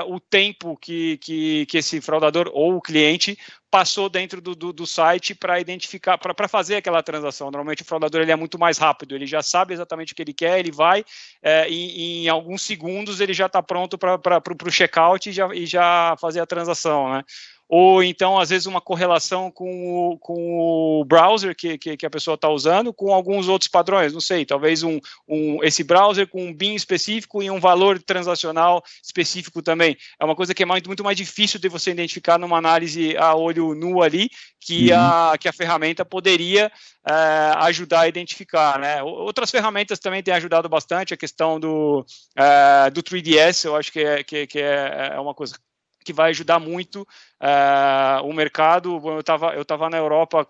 o tempo que esse fraudador ou o cliente passou dentro do site para identificar, para fazer aquela transação. Normalmente o fraudador ele é muito mais rápido, ele já sabe exatamente o que ele quer, ele vai e em alguns segundos ele já está pronto para o checkout e já fazer a transação, né? Ou então, às vezes, uma correlação com o browser que a pessoa está usando com alguns outros padrões, não sei, talvez esse browser com um BIM específico e um valor transacional específico também. É uma coisa que é muito mais difícil de você identificar numa análise a olho nu ali, que a ferramenta poderia ajudar a identificar, né? Outras ferramentas também têm ajudado bastante, a questão do 3DS, eu acho que é uma coisa que vai ajudar muito o mercado. Eu estava na Europa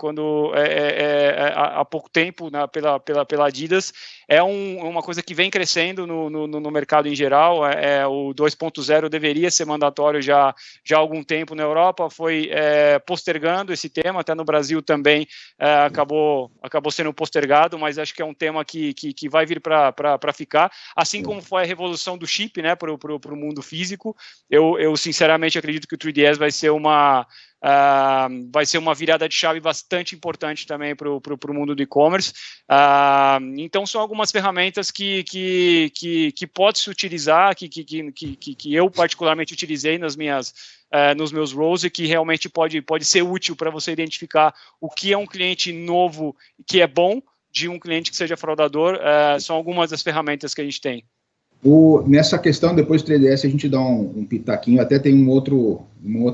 há pouco tempo, né, pela Adidas. É uma coisa que vem crescendo no mercado em geral. O 2.0 deveria ser mandatório já há algum tempo na Europa, foi postergando esse tema, até no Brasil também acabou sendo postergado, mas acho que é um tema que vai vir para ficar, assim como foi a revolução do chip, né, para o mundo físico. Eu sinceramente acredito que o 3DS vai ser uma virada de chave bastante importante também para o mundo do e-commerce. Então, são algumas ferramentas que pode se utilizar, que eu particularmente utilizei nos meus roles e que realmente pode ser útil para você identificar o que é um cliente novo que é bom de um cliente que seja fraudador. São algumas das ferramentas que a gente tem.
Nessa questão, depois do 3DS, a gente dá um pitaquinho, até tem um outro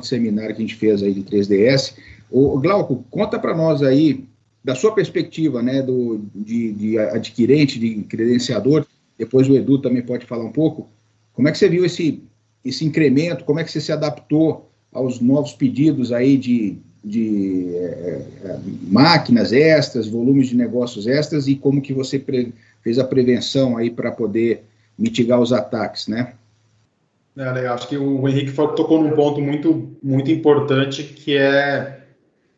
seminário que a gente fez aí de 3DS. Glauco, conta para nós aí, da sua perspectiva, né, de adquirente, de credenciador, depois o Edu também pode falar um pouco, como é que você viu esse esse incremento, como é que você se adaptou aos novos pedidos aí de máquinas extras, volumes de negócios extras, e como que você fez a prevenção aí para poder mitigar os ataques, né?
Legal. Acho que o Henrique tocou num ponto muito, muito importante, que é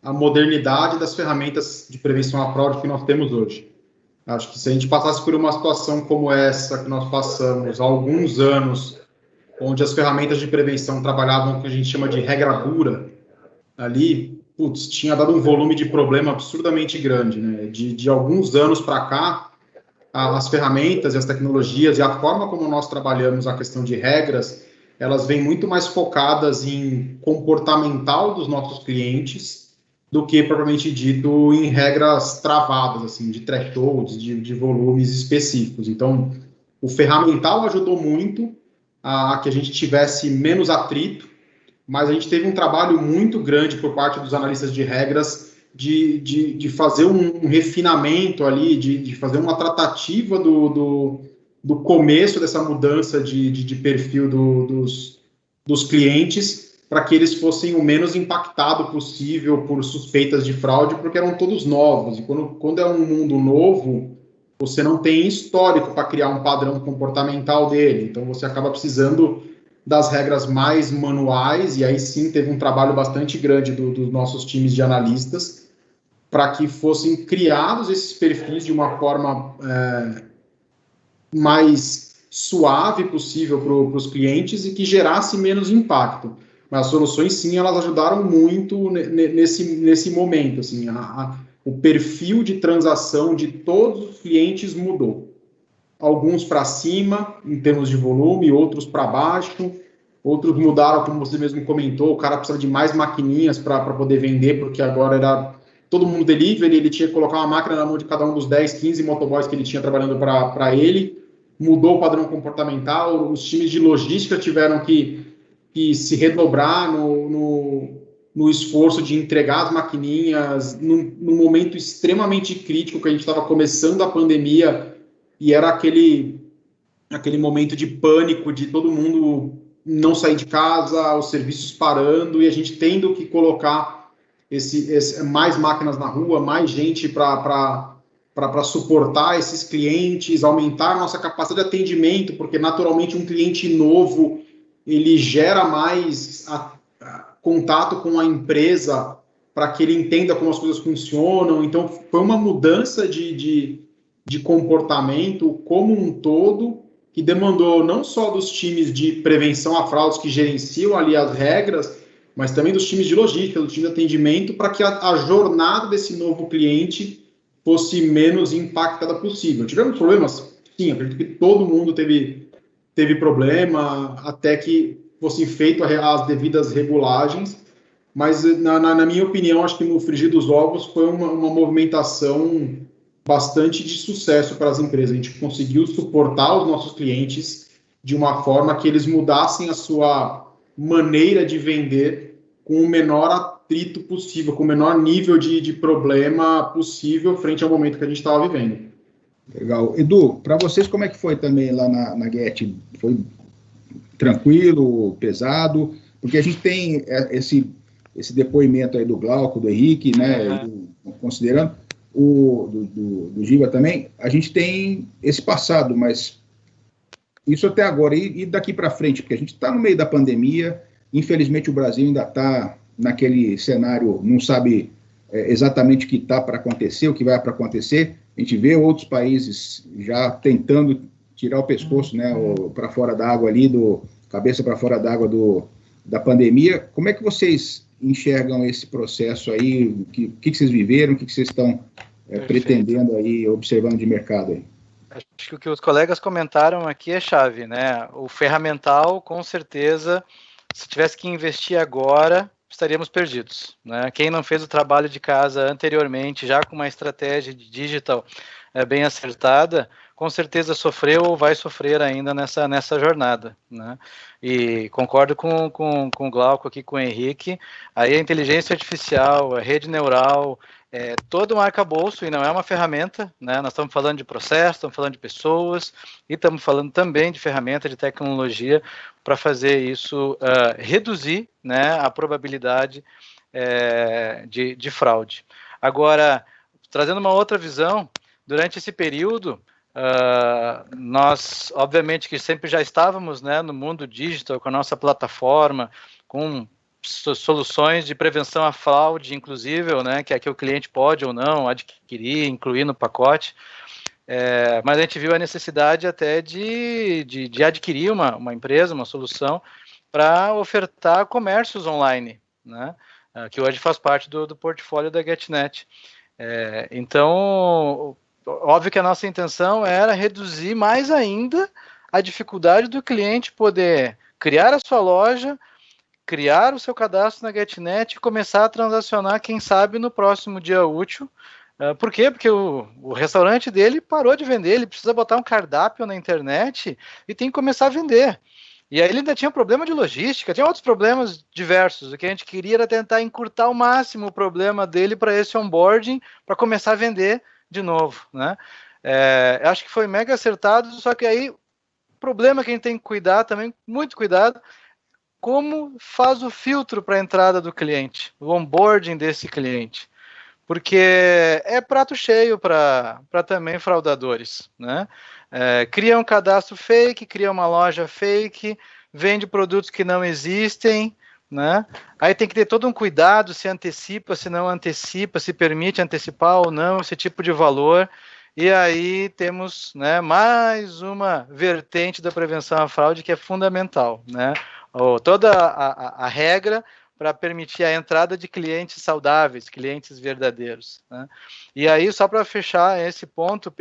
a modernidade das ferramentas de prevenção à fraude que nós temos hoje. Acho que se a gente passasse por uma situação como essa que nós passamos há alguns anos, onde as ferramentas de prevenção trabalhavam o que a gente chama de regra dura, ali, tinha dado um volume de problema absurdamente grande, né? De alguns anos para cá, as ferramentas e as tecnologias e a forma como nós trabalhamos a questão de regras, elas vêm muito mais focadas em comportamental dos nossos clientes do que, propriamente dito, em regras travadas, assim, de thresholds, de volumes específicos. Então, o ferramental ajudou muito a que a gente tivesse menos atrito, mas a gente teve um trabalho muito grande por parte dos analistas de regras de fazer um refinamento ali, de fazer uma tratativa do começo dessa mudança de perfil dos clientes, para que eles fossem o menos impactados possível por suspeitas de fraude, porque eram todos novos, e quando é um mundo novo, você não tem histórico para criar um padrão comportamental dele, então você acaba precisando das regras mais manuais, e aí sim teve um trabalho bastante grande dos nossos times de analistas, para que fossem criados esses perfis de uma forma mais suave possível para os clientes e que gerasse menos impacto. Mas as soluções, sim, elas ajudaram muito nesse momento. Assim, o perfil de transação de todos os clientes mudou. Alguns para cima, em termos de volume, outros para baixo, outros mudaram, como você mesmo comentou, o cara precisa de mais maquininhas para poder vender, porque agora era todo mundo delivery, ele tinha que colocar uma máquina na mão de cada um dos 10, 15 motoboys que ele tinha trabalhando para ele, mudou o padrão comportamental, os times de logística tiveram que se redobrar no esforço de entregar as maquininhas, num momento extremamente crítico, que a gente estava começando a pandemia, e era aquele momento de pânico, de todo mundo não sair de casa, os serviços parando, e a gente tendo que colocar mais máquinas na rua, mais gente para suportar esses clientes, aumentar a nossa capacidade de atendimento, porque naturalmente um cliente novo, ele gera mais contato com a empresa para que ele entenda como as coisas funcionam. Então, foi uma mudança de comportamento como um todo, que demandou não só dos times de prevenção a fraudes que gerenciam ali as regras, mas também dos times de logística, do time de atendimento, para que a jornada desse novo cliente fosse menos impactada possível. Tivemos problemas? Sim, acredito que todo mundo teve problema, até que fossem feitas as devidas regulagens, mas, na minha opinião, acho que no frigir dos ovos foi uma movimentação bastante de sucesso para as empresas. A gente conseguiu suportar os nossos clientes de uma forma que eles mudassem a sua maneira de vender com o menor atrito possível, com o menor nível de problema possível frente ao momento que a gente estava vivendo.
Legal. Edu, para vocês, como é que foi também lá na Get? Foi tranquilo, pesado? Porque a gente tem esse depoimento aí do Glauco, do Henrique, né, considerando do Giba também, a gente tem esse passado, mas isso até agora, e daqui para frente, porque a gente está no meio da pandemia, infelizmente o Brasil ainda está naquele cenário, não sabe exatamente o que está para acontecer, o que vai para acontecer. A gente vê outros países já tentando tirar o pescoço, né, para fora da água ali, cabeça para fora da água da pandemia. Como é que vocês enxergam esse processo aí? O que vocês viveram? O que vocês estão pretendendo aí, observando de mercado aí?
Acho que o que os colegas comentaram aqui é chave, né? O ferramental, com certeza, se tivesse que investir agora, estaríamos perdidos, né? Quem não fez o trabalho de casa anteriormente, já com uma estratégia de digital bem acertada, com certeza sofreu ou vai sofrer ainda nessa jornada, né? E concordo com o Glauco aqui, com o Henrique, aí a inteligência artificial, a rede neural, todo um arcabouço, e não é uma ferramenta, né? Nós estamos falando de processo, estamos falando de pessoas, e estamos falando também de ferramenta, de tecnologia, para fazer isso reduzir, né, a probabilidade de fraude. Agora, trazendo uma outra visão, durante esse período, nós, obviamente, que sempre já estávamos, né, no mundo digital, com a nossa plataforma, com soluções de prevenção à fraude, inclusive, né, que o cliente pode ou não adquirir, incluir no pacote, mas a gente viu a necessidade até de adquirir uma empresa, uma solução, para ofertar comércios online, né, que hoje faz parte do portfólio da GetNet. Então, óbvio que a nossa intenção era reduzir mais ainda a dificuldade do cliente poder criar a sua loja, criar o seu cadastro na GetNet e começar a transacionar, quem sabe, no próximo dia útil. Por quê? Porque o restaurante dele parou de vender, ele precisa botar um cardápio na internet e tem que começar a vender. E aí ele ainda tinha problema de logística, tinha outros problemas diversos. O que a gente queria era tentar encurtar ao máximo o problema dele para esse onboarding, para começar a vender de novo, né? Acho que foi mega acertado, só que aí o problema que a gente tem que cuidar também, muito cuidado, como faz o filtro para a entrada do cliente, o onboarding desse cliente, porque é prato cheio para também fraudadores, né? Cria um cadastro fake, cria uma loja fake, vende produtos que não existem, né? Aí tem que ter todo um cuidado, se antecipa, se não antecipa, se permite antecipar ou não esse tipo de valor. E aí temos, né, mais uma vertente da prevenção à fraude que é fundamental, né? Toda a regra para permitir a entrada de clientes saudáveis, clientes verdadeiros, né? E aí, só para fechar esse ponto,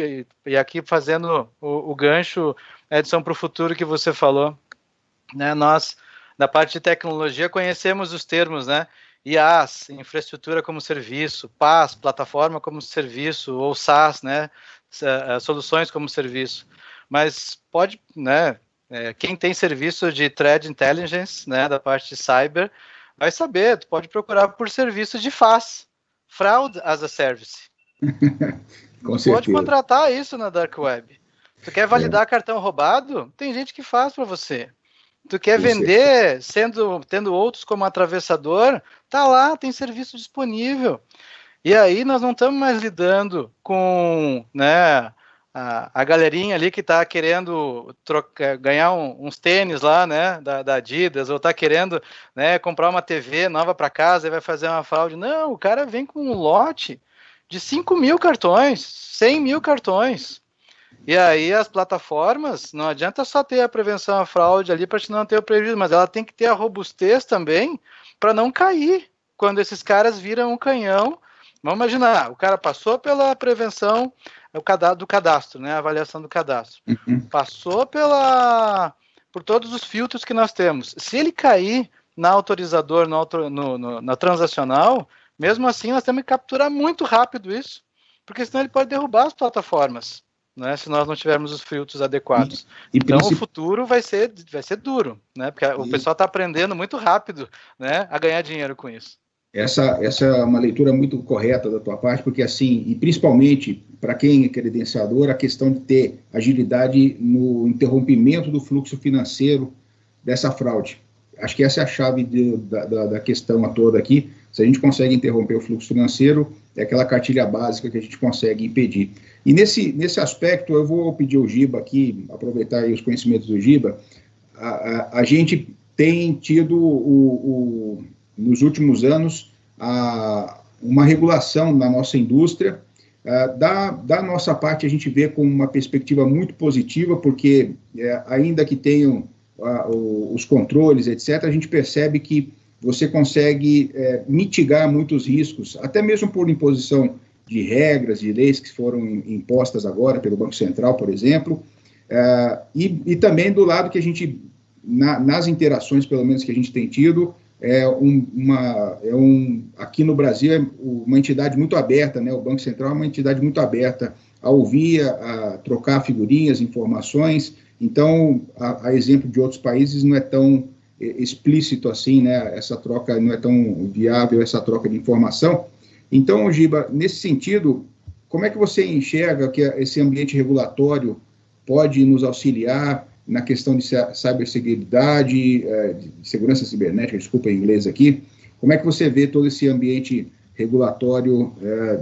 e aqui fazendo o gancho, Edson, para o futuro que você falou, né, nós, da parte de tecnologia, conhecemos os termos, né? IaaS, infraestrutura como serviço, PaaS, plataforma como serviço, ou SaaS, né, soluções como serviço. Mas pode, né, quem tem serviço de Threat Intelligence, né, da parte de cyber, vai saber, tu pode procurar por serviço de FaaS, Fraud as a Service.
Com certeza.
Pode contratar isso na Dark Web. Tu quer validar cartão roubado? Tem gente que faz para você. Tu quer vender, tendo outros como atravessador, tá lá, tem serviço disponível. E aí nós não estamos mais lidando com, né, a galerinha ali que está querendo ganhar uns tênis lá, né, da Adidas, ou está querendo, né, comprar uma TV nova para casa e vai fazer uma fraude. Não, o cara vem com um lote de 5.000 cartões, 100.000 cartões. E aí as plataformas, não adianta só ter a prevenção à fraude ali para te não ter o prejuízo, mas ela tem que ter a robustez também para não cair quando esses caras viram um canhão. Vamos imaginar, o cara passou pela prevenção do cadastro, né, a avaliação do cadastro, passou por todos os filtros que nós temos. Se ele cair na autorizador, na transacional, mesmo assim nós temos que capturar muito rápido isso, porque senão ele pode derrubar as plataformas, né, se nós não tivermos os filtros adequados. Então o futuro vai ser duro, né, porque o pessoal está aprendendo muito rápido, né, a ganhar dinheiro com isso.
Essa é uma leitura muito correta da tua parte, porque assim, e principalmente para quem é credenciador, a questão de ter agilidade no interrompimento do fluxo financeiro dessa fraude. Acho que essa é a chave da questão toda aqui. Se a gente consegue interromper o fluxo financeiro, é aquela cartilha básica que a gente consegue impedir. E nesse aspecto, eu vou pedir ao Giba aqui, aproveitar aí os conhecimentos do Giba, a gente tem tido nos últimos anos uma regulação na nossa indústria. Da nossa parte, a gente vê com uma perspectiva muito positiva, porque ainda que tenham os controles, etc., a gente percebe que você consegue mitigar muitos riscos, até mesmo por imposição de regras, de leis que foram impostas agora pelo Banco Central, por exemplo, e também do lado que a gente, nas interações, pelo menos que a gente tem tido, aqui no Brasil é uma entidade muito aberta, né? O Banco Central é uma entidade muito aberta a ouvir, a trocar figurinhas, informações. Então, a exemplo de outros países, não é tão explícito assim, né? Essa troca não é tão viável, essa troca de informação. Então, Giba, nesse sentido, como é que você enxerga que esse ambiente regulatório pode nos auxiliar na questão de ciberseguridade, de segurança cibernética, desculpa em inglês aqui? Como é que você vê todo esse ambiente regulatório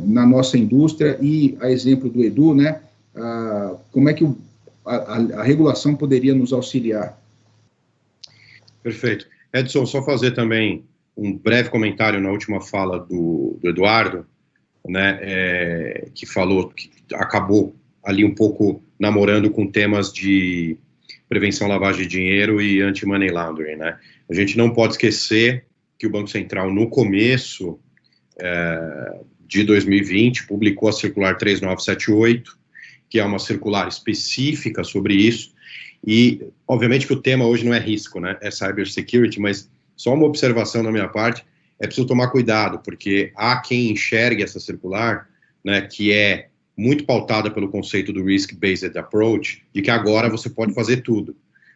na nossa indústria e, a exemplo do Edu, né, como é que a regulação poderia nos auxiliar?
Perfeito. Edson, só fazer também um breve comentário na última fala do Eduardo, né, que falou que acabou ali um pouco namorando com temas de prevenção à lavagem de dinheiro e anti-money laundering, né? A gente não pode esquecer que o Banco Central, no começo de 2020, publicou a circular 3978, que é uma circular específica sobre isso, e, obviamente, que o tema hoje não é risco, né? É cybersecurity, mas só uma observação da minha parte, é preciso tomar cuidado, porque há quem enxergue essa circular, né, que é muito pautada pelo conceito do risk-based approach, de que agora você pode fazer tudo,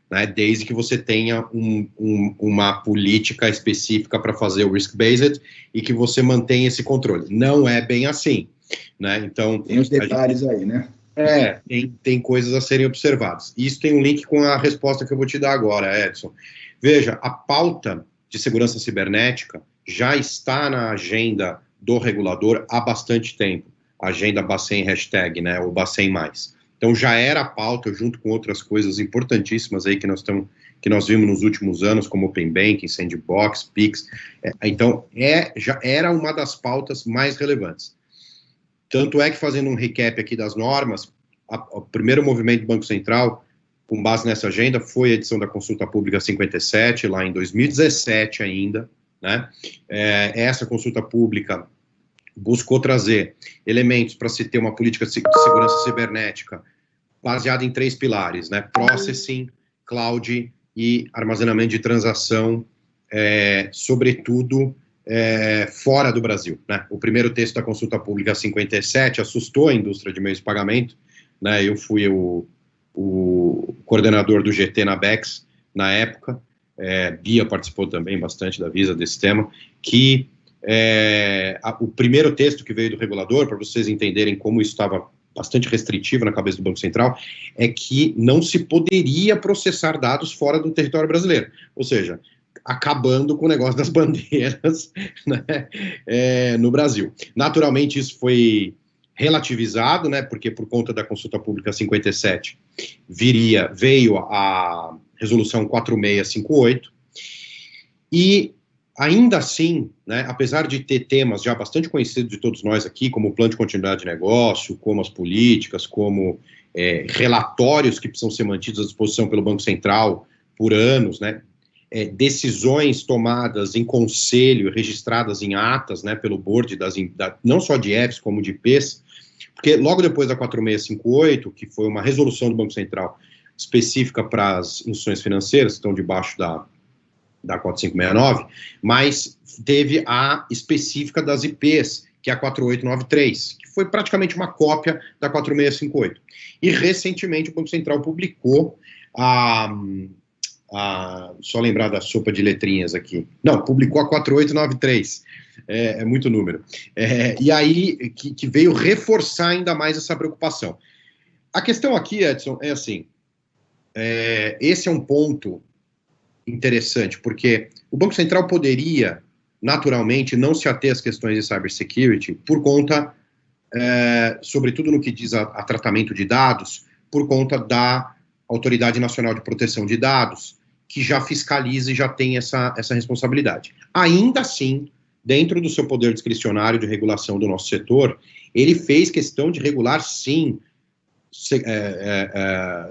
né, desde que você tenha uma política específica para fazer o risk-based e que você mantenha esse controle. Não é bem assim, né? Então,
tem os detalhes aí, né?
Tem coisas a serem observadas. Isso tem um link com a resposta que eu vou te dar agora, Edson. Veja, a pauta de segurança cibernética já está na agenda do regulador há bastante tempo. A agenda Bacen Hashtag, né, ou Bacen+. Então já era a pauta, junto com outras coisas importantíssimas aí que nós vimos nos últimos anos, como Open Banking, Sandbox, PIX. Então, já era uma das mais relevantes. Tanto é que, fazendo um recap aqui das normas, o primeiro movimento do Banco Central, com base nessa agenda, foi a edição da Consulta Pública 57, lá em 2017 ainda, né? Essa consulta pública buscou trazer elementos para se ter uma política de segurança cibernética baseada em 3 pilares, né? Processing, cloud e armazenamento de transação, sobretudo fora do Brasil, né? O primeiro texto da Consulta Pública 57 assustou a indústria de meios de pagamento, né? Eu fui o coordenador do GT na BEX na época, Bia participou também bastante da Visa desse tema, que o primeiro texto que veio do regulador, para vocês entenderem como isso estava bastante restritivo na cabeça do Banco Central, é que não se poderia processar dados fora do território brasileiro, ou seja, acabando com o negócio das bandeiras, né, no Brasil. Naturalmente, isso foi relativizado, né, porque por conta da Consulta Pública 57 veio a Resolução 4658, e ainda assim, né, apesar de ter temas já bastante conhecidos de todos nós aqui, como o plano de continuidade de negócio, como as políticas, como relatórios que precisam ser mantidos à disposição pelo Banco Central por anos, né, decisões tomadas em conselho, registradas em atas, né, pelo board, não só de EFs, como de IPs, porque logo depois da 4658, que foi uma resolução do Banco Central específica para as instituições financeiras, que estão debaixo da 4569, mas teve a específica das IPs, que é a 4893, que foi praticamente uma cópia da 4658. E, recentemente, o Banco Central publicou só lembrar da sopa de letrinhas aqui. Não, publicou a 4893. É muito número. E aí, que veio reforçar ainda mais essa preocupação. A questão aqui, Edson, é assim, esse é um ponto interessante, porque o Banco Central poderia, naturalmente, não se ater às questões de cybersecurity por conta, sobretudo no que diz a tratamento de dados, por conta da Autoridade Nacional de Proteção de Dados, que já fiscaliza e já tem essa responsabilidade. Ainda assim, dentro do seu poder discricionário de regulação do nosso setor, ele fez questão de regular, sim,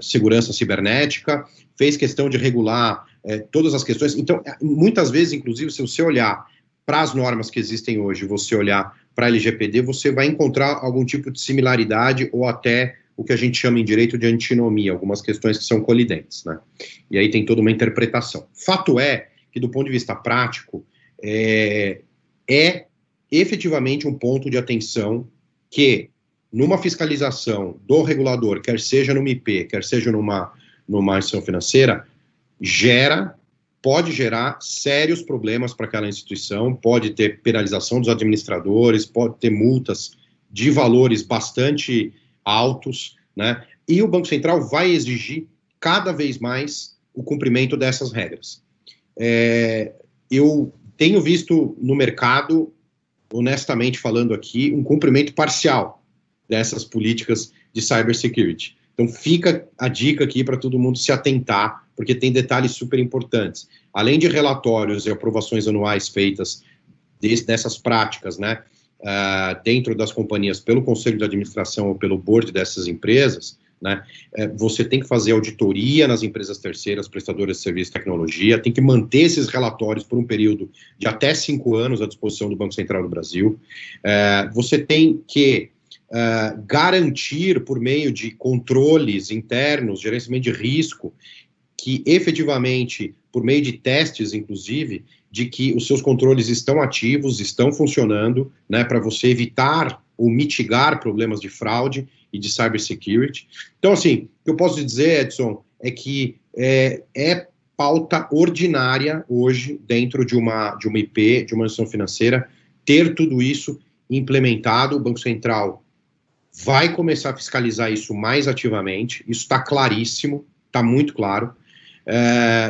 segurança cibernética, fez questão de regular todas as questões. Então, muitas vezes, inclusive, se você olhar para as normas que existem hoje, você olhar para a LGPD, você vai encontrar algum tipo de similaridade ou até o que a gente chama em direito de antinomia, algumas questões que são colidentes, né? E aí tem toda uma interpretação. Fato é que, do ponto de vista prático, é efetivamente um ponto de atenção que, numa fiscalização do regulador, quer seja numa IP, quer seja numa instituição financeira, gera pode gerar sérios problemas para aquela instituição, pode ter penalização dos administradores, pode ter multas de valores bastante altos, né? E o Banco Central vai exigir cada vez mais o cumprimento dessas regras. Eu tenho visto no mercado, honestamente falando aqui, um cumprimento parcial dessas políticas de cybersecurity. Então fica a dica aqui para todo mundo se atentar, porque tem detalhes super importantes. Além de relatórios e aprovações anuais feitas dessas práticas, né, dentro das companhias pelo Conselho de Administração ou pelo board dessas empresas, né, você tem que fazer auditoria nas empresas terceiras, prestadoras de serviço e tecnologia, tem que manter esses relatórios por um período de até 5 anos à disposição do Banco Central do Brasil. Você tem que garantir, por meio de controles internos, gerenciamento de risco, que efetivamente, por meio de testes, inclusive, de que os seus controles estão ativos, estão funcionando, né, para você evitar ou mitigar problemas de fraude e de cybersecurity. Então, assim, o que eu posso dizer, Edson, é que é pauta ordinária hoje, dentro de uma IP, de uma instituição financeira, ter tudo isso implementado. O Banco Central vai começar a fiscalizar isso mais ativamente, isso está claríssimo, está muito claro.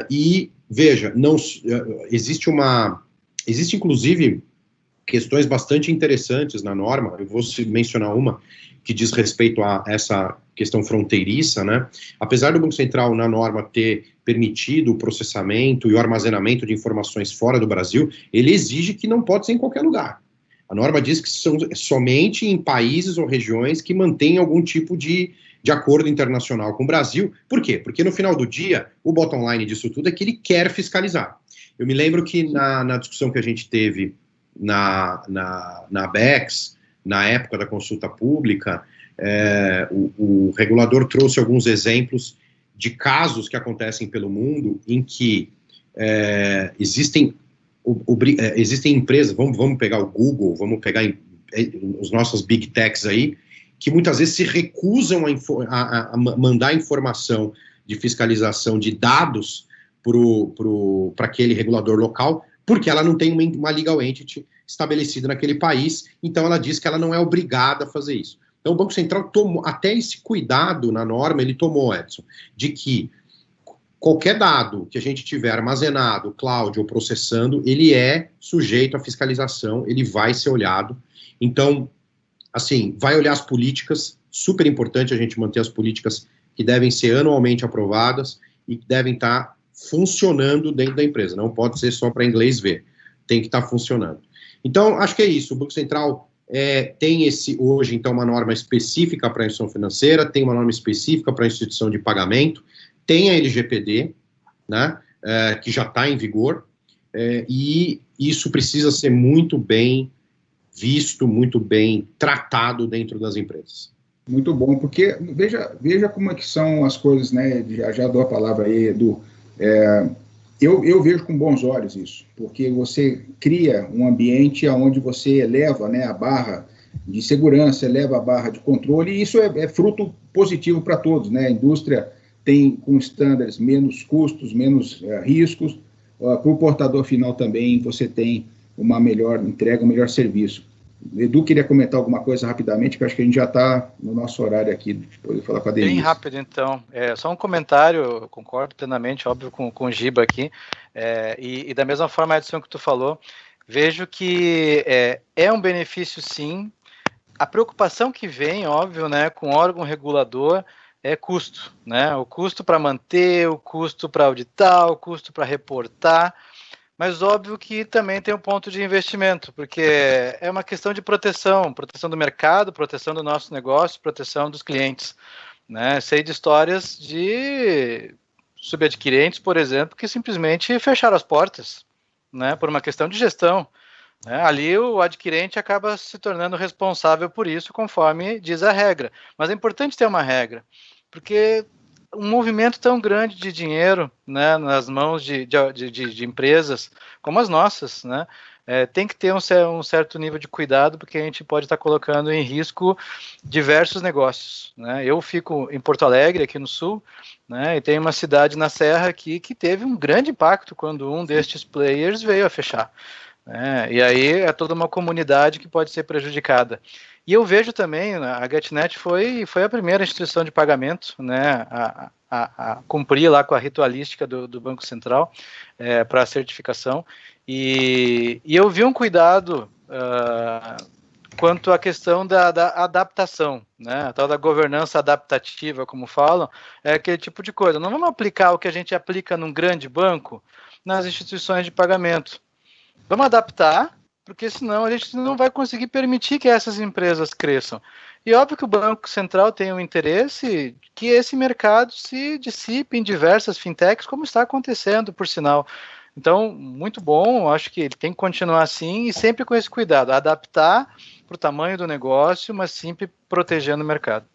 E, veja, existe inclusive questões bastante interessantes na norma. Eu vou mencionar uma que diz respeito a essa questão fronteiriça, né? Apesar do Banco Central, na norma, ter permitido o processamento e o armazenamento de informações fora do Brasil, ele exige que não pode ser em qualquer lugar. A norma diz que são somente em países ou regiões que mantêm algum tipo de acordo internacional com o Brasil. Por quê? Porque no final do dia, o bottom line disso tudo é que ele quer fiscalizar. Eu me lembro que na discussão que a gente teve na ABEX, na época da consulta pública, o regulador trouxe alguns exemplos de casos que acontecem pelo mundo em que existem empresas, vamos pegar o Google, vamos pegar os nossos big techs aí, que muitas vezes se recusam a mandar informação de fiscalização de dados para aquele regulador local, porque ela não tem uma legal entity estabelecida naquele país, então ela diz que ela não é obrigada a fazer isso. Então o Banco Central tomou, até esse cuidado na norma, ele tomou, Edson, de que qualquer dado que a gente tiver armazenado, cloud ou processando, ele é sujeito à fiscalização, ele vai ser olhado. Então, assim, vai olhar as políticas, super importante a gente manter as políticas que devem ser anualmente aprovadas e que devem estar funcionando dentro da empresa, não pode ser só para inglês ver, tem que estar funcionando. Então, acho que é isso, o Banco Central tem hoje, então, uma norma específica para a instituição financeira, tem uma norma específica para a instituição de pagamento, tem a LGPD, né, que já está em vigor, e isso precisa ser muito bem visto, muito bem tratado dentro das empresas.
Muito bom, porque veja como é que são as coisas, né, já dou a palavra aí, Edu. Eu vejo com bons olhos isso, porque você cria um ambiente onde você eleva, né, a barra de segurança, eleva a barra de controle, e isso é fruto positivo para todos, né? A indústria tem, com estándares, menos custos, menos riscos. Para o portador final também, você tem uma melhor entrega, um melhor serviço. Edu queria comentar alguma coisa rapidamente, que eu acho que a gente já está no nosso horário aqui, de poder falar com a Denise.
Bem rápido, então. Só um comentário, eu concordo plenamente, óbvio, com o Giba aqui, e da mesma forma, Edson, que tu falou, vejo que é um benefício, sim. A preocupação que vem, óbvio, né, com o órgão regulador é custo, né? O custo para manter, o custo para auditar, o custo para reportar, mas óbvio que também tem um ponto de investimento, porque é uma questão de proteção do mercado, proteção do nosso negócio, proteção dos clientes, né? Sei de histórias de subadquirentes, por exemplo, que simplesmente fecharam as portas, né, por uma questão de gestão. Ali o adquirente acaba se tornando responsável por isso, conforme diz a regra. Mas é importante ter uma regra, porque um movimento tão grande de dinheiro, né, nas mãos de empresas como as nossas, né, tem que ter um certo nível de cuidado, porque a gente pode estar colocando em risco diversos negócios, né. Eu fico em Porto Alegre, aqui no Sul, né, e tem uma cidade na Serra aqui que teve um grande impacto quando um destes players veio a fechar, né, e aí é toda uma comunidade que pode ser prejudicada. E eu vejo também, a GetNet foi a primeira instituição de pagamento, né, a cumprir lá com a ritualística do Banco Central para a certificação, e eu vi um cuidado quanto à questão da adaptação, né, a tal da governança adaptativa, como falam, aquele tipo de coisa. Não vamos aplicar o que a gente aplica num grande banco nas instituições de pagamento. Vamos adaptar, porque senão a gente não vai conseguir permitir que essas empresas cresçam. E óbvio que o Banco Central tem um interesse que esse mercado se dissipe em diversas fintechs, como está acontecendo, por sinal. Então, muito bom, acho que ele tem que continuar assim e sempre com esse cuidado, adaptar para o tamanho do negócio, mas sempre protegendo o mercado.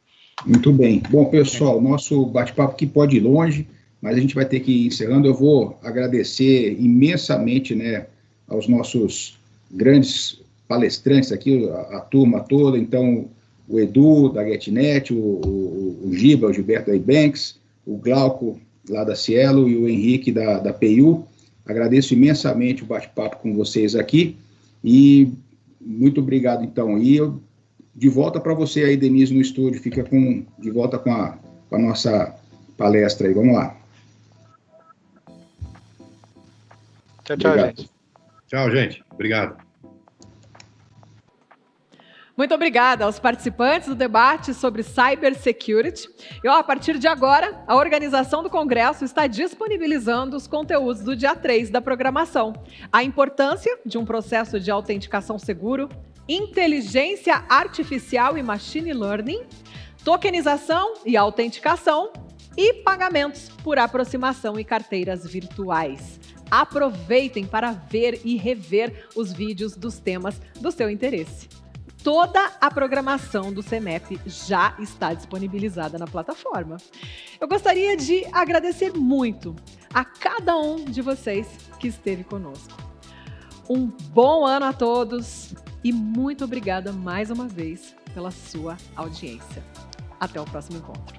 Muito bem. Bom, pessoal, nosso bate-papo aqui pode ir longe, mas a gente vai ter que ir encerrando. Eu vou agradecer imensamente, né, aos nossos grandes palestrantes aqui, a turma toda, então o Edu da GetNet, o Giba, o Gilberto da Ibanks, o Glauco lá da Cielo e o Henrique da PayU. Agradeço imensamente o bate-papo com vocês aqui e muito obrigado, então. E eu de volta para você aí, Denise, no estúdio, fica de volta com a nossa palestra aí, vamos lá.
Tchau, gente.
Tchau, gente. Obrigado.
Muito obrigada aos participantes do debate sobre cybersecurity. E a partir de agora, a organização do Congresso está disponibilizando os conteúdos do dia 3 da programação. A importância de um processo de autenticação seguro, inteligência artificial e machine learning, tokenização e autenticação e pagamentos por aproximação e carteiras virtuais. Aproveitem para ver e rever os vídeos dos temas do seu interesse. Toda a programação do CEMEP já está disponibilizada na plataforma. Eu gostaria de agradecer muito a cada um de vocês que esteve conosco. Um bom ano a todos e muito obrigada mais uma vez pela sua audiência. Até o próximo encontro.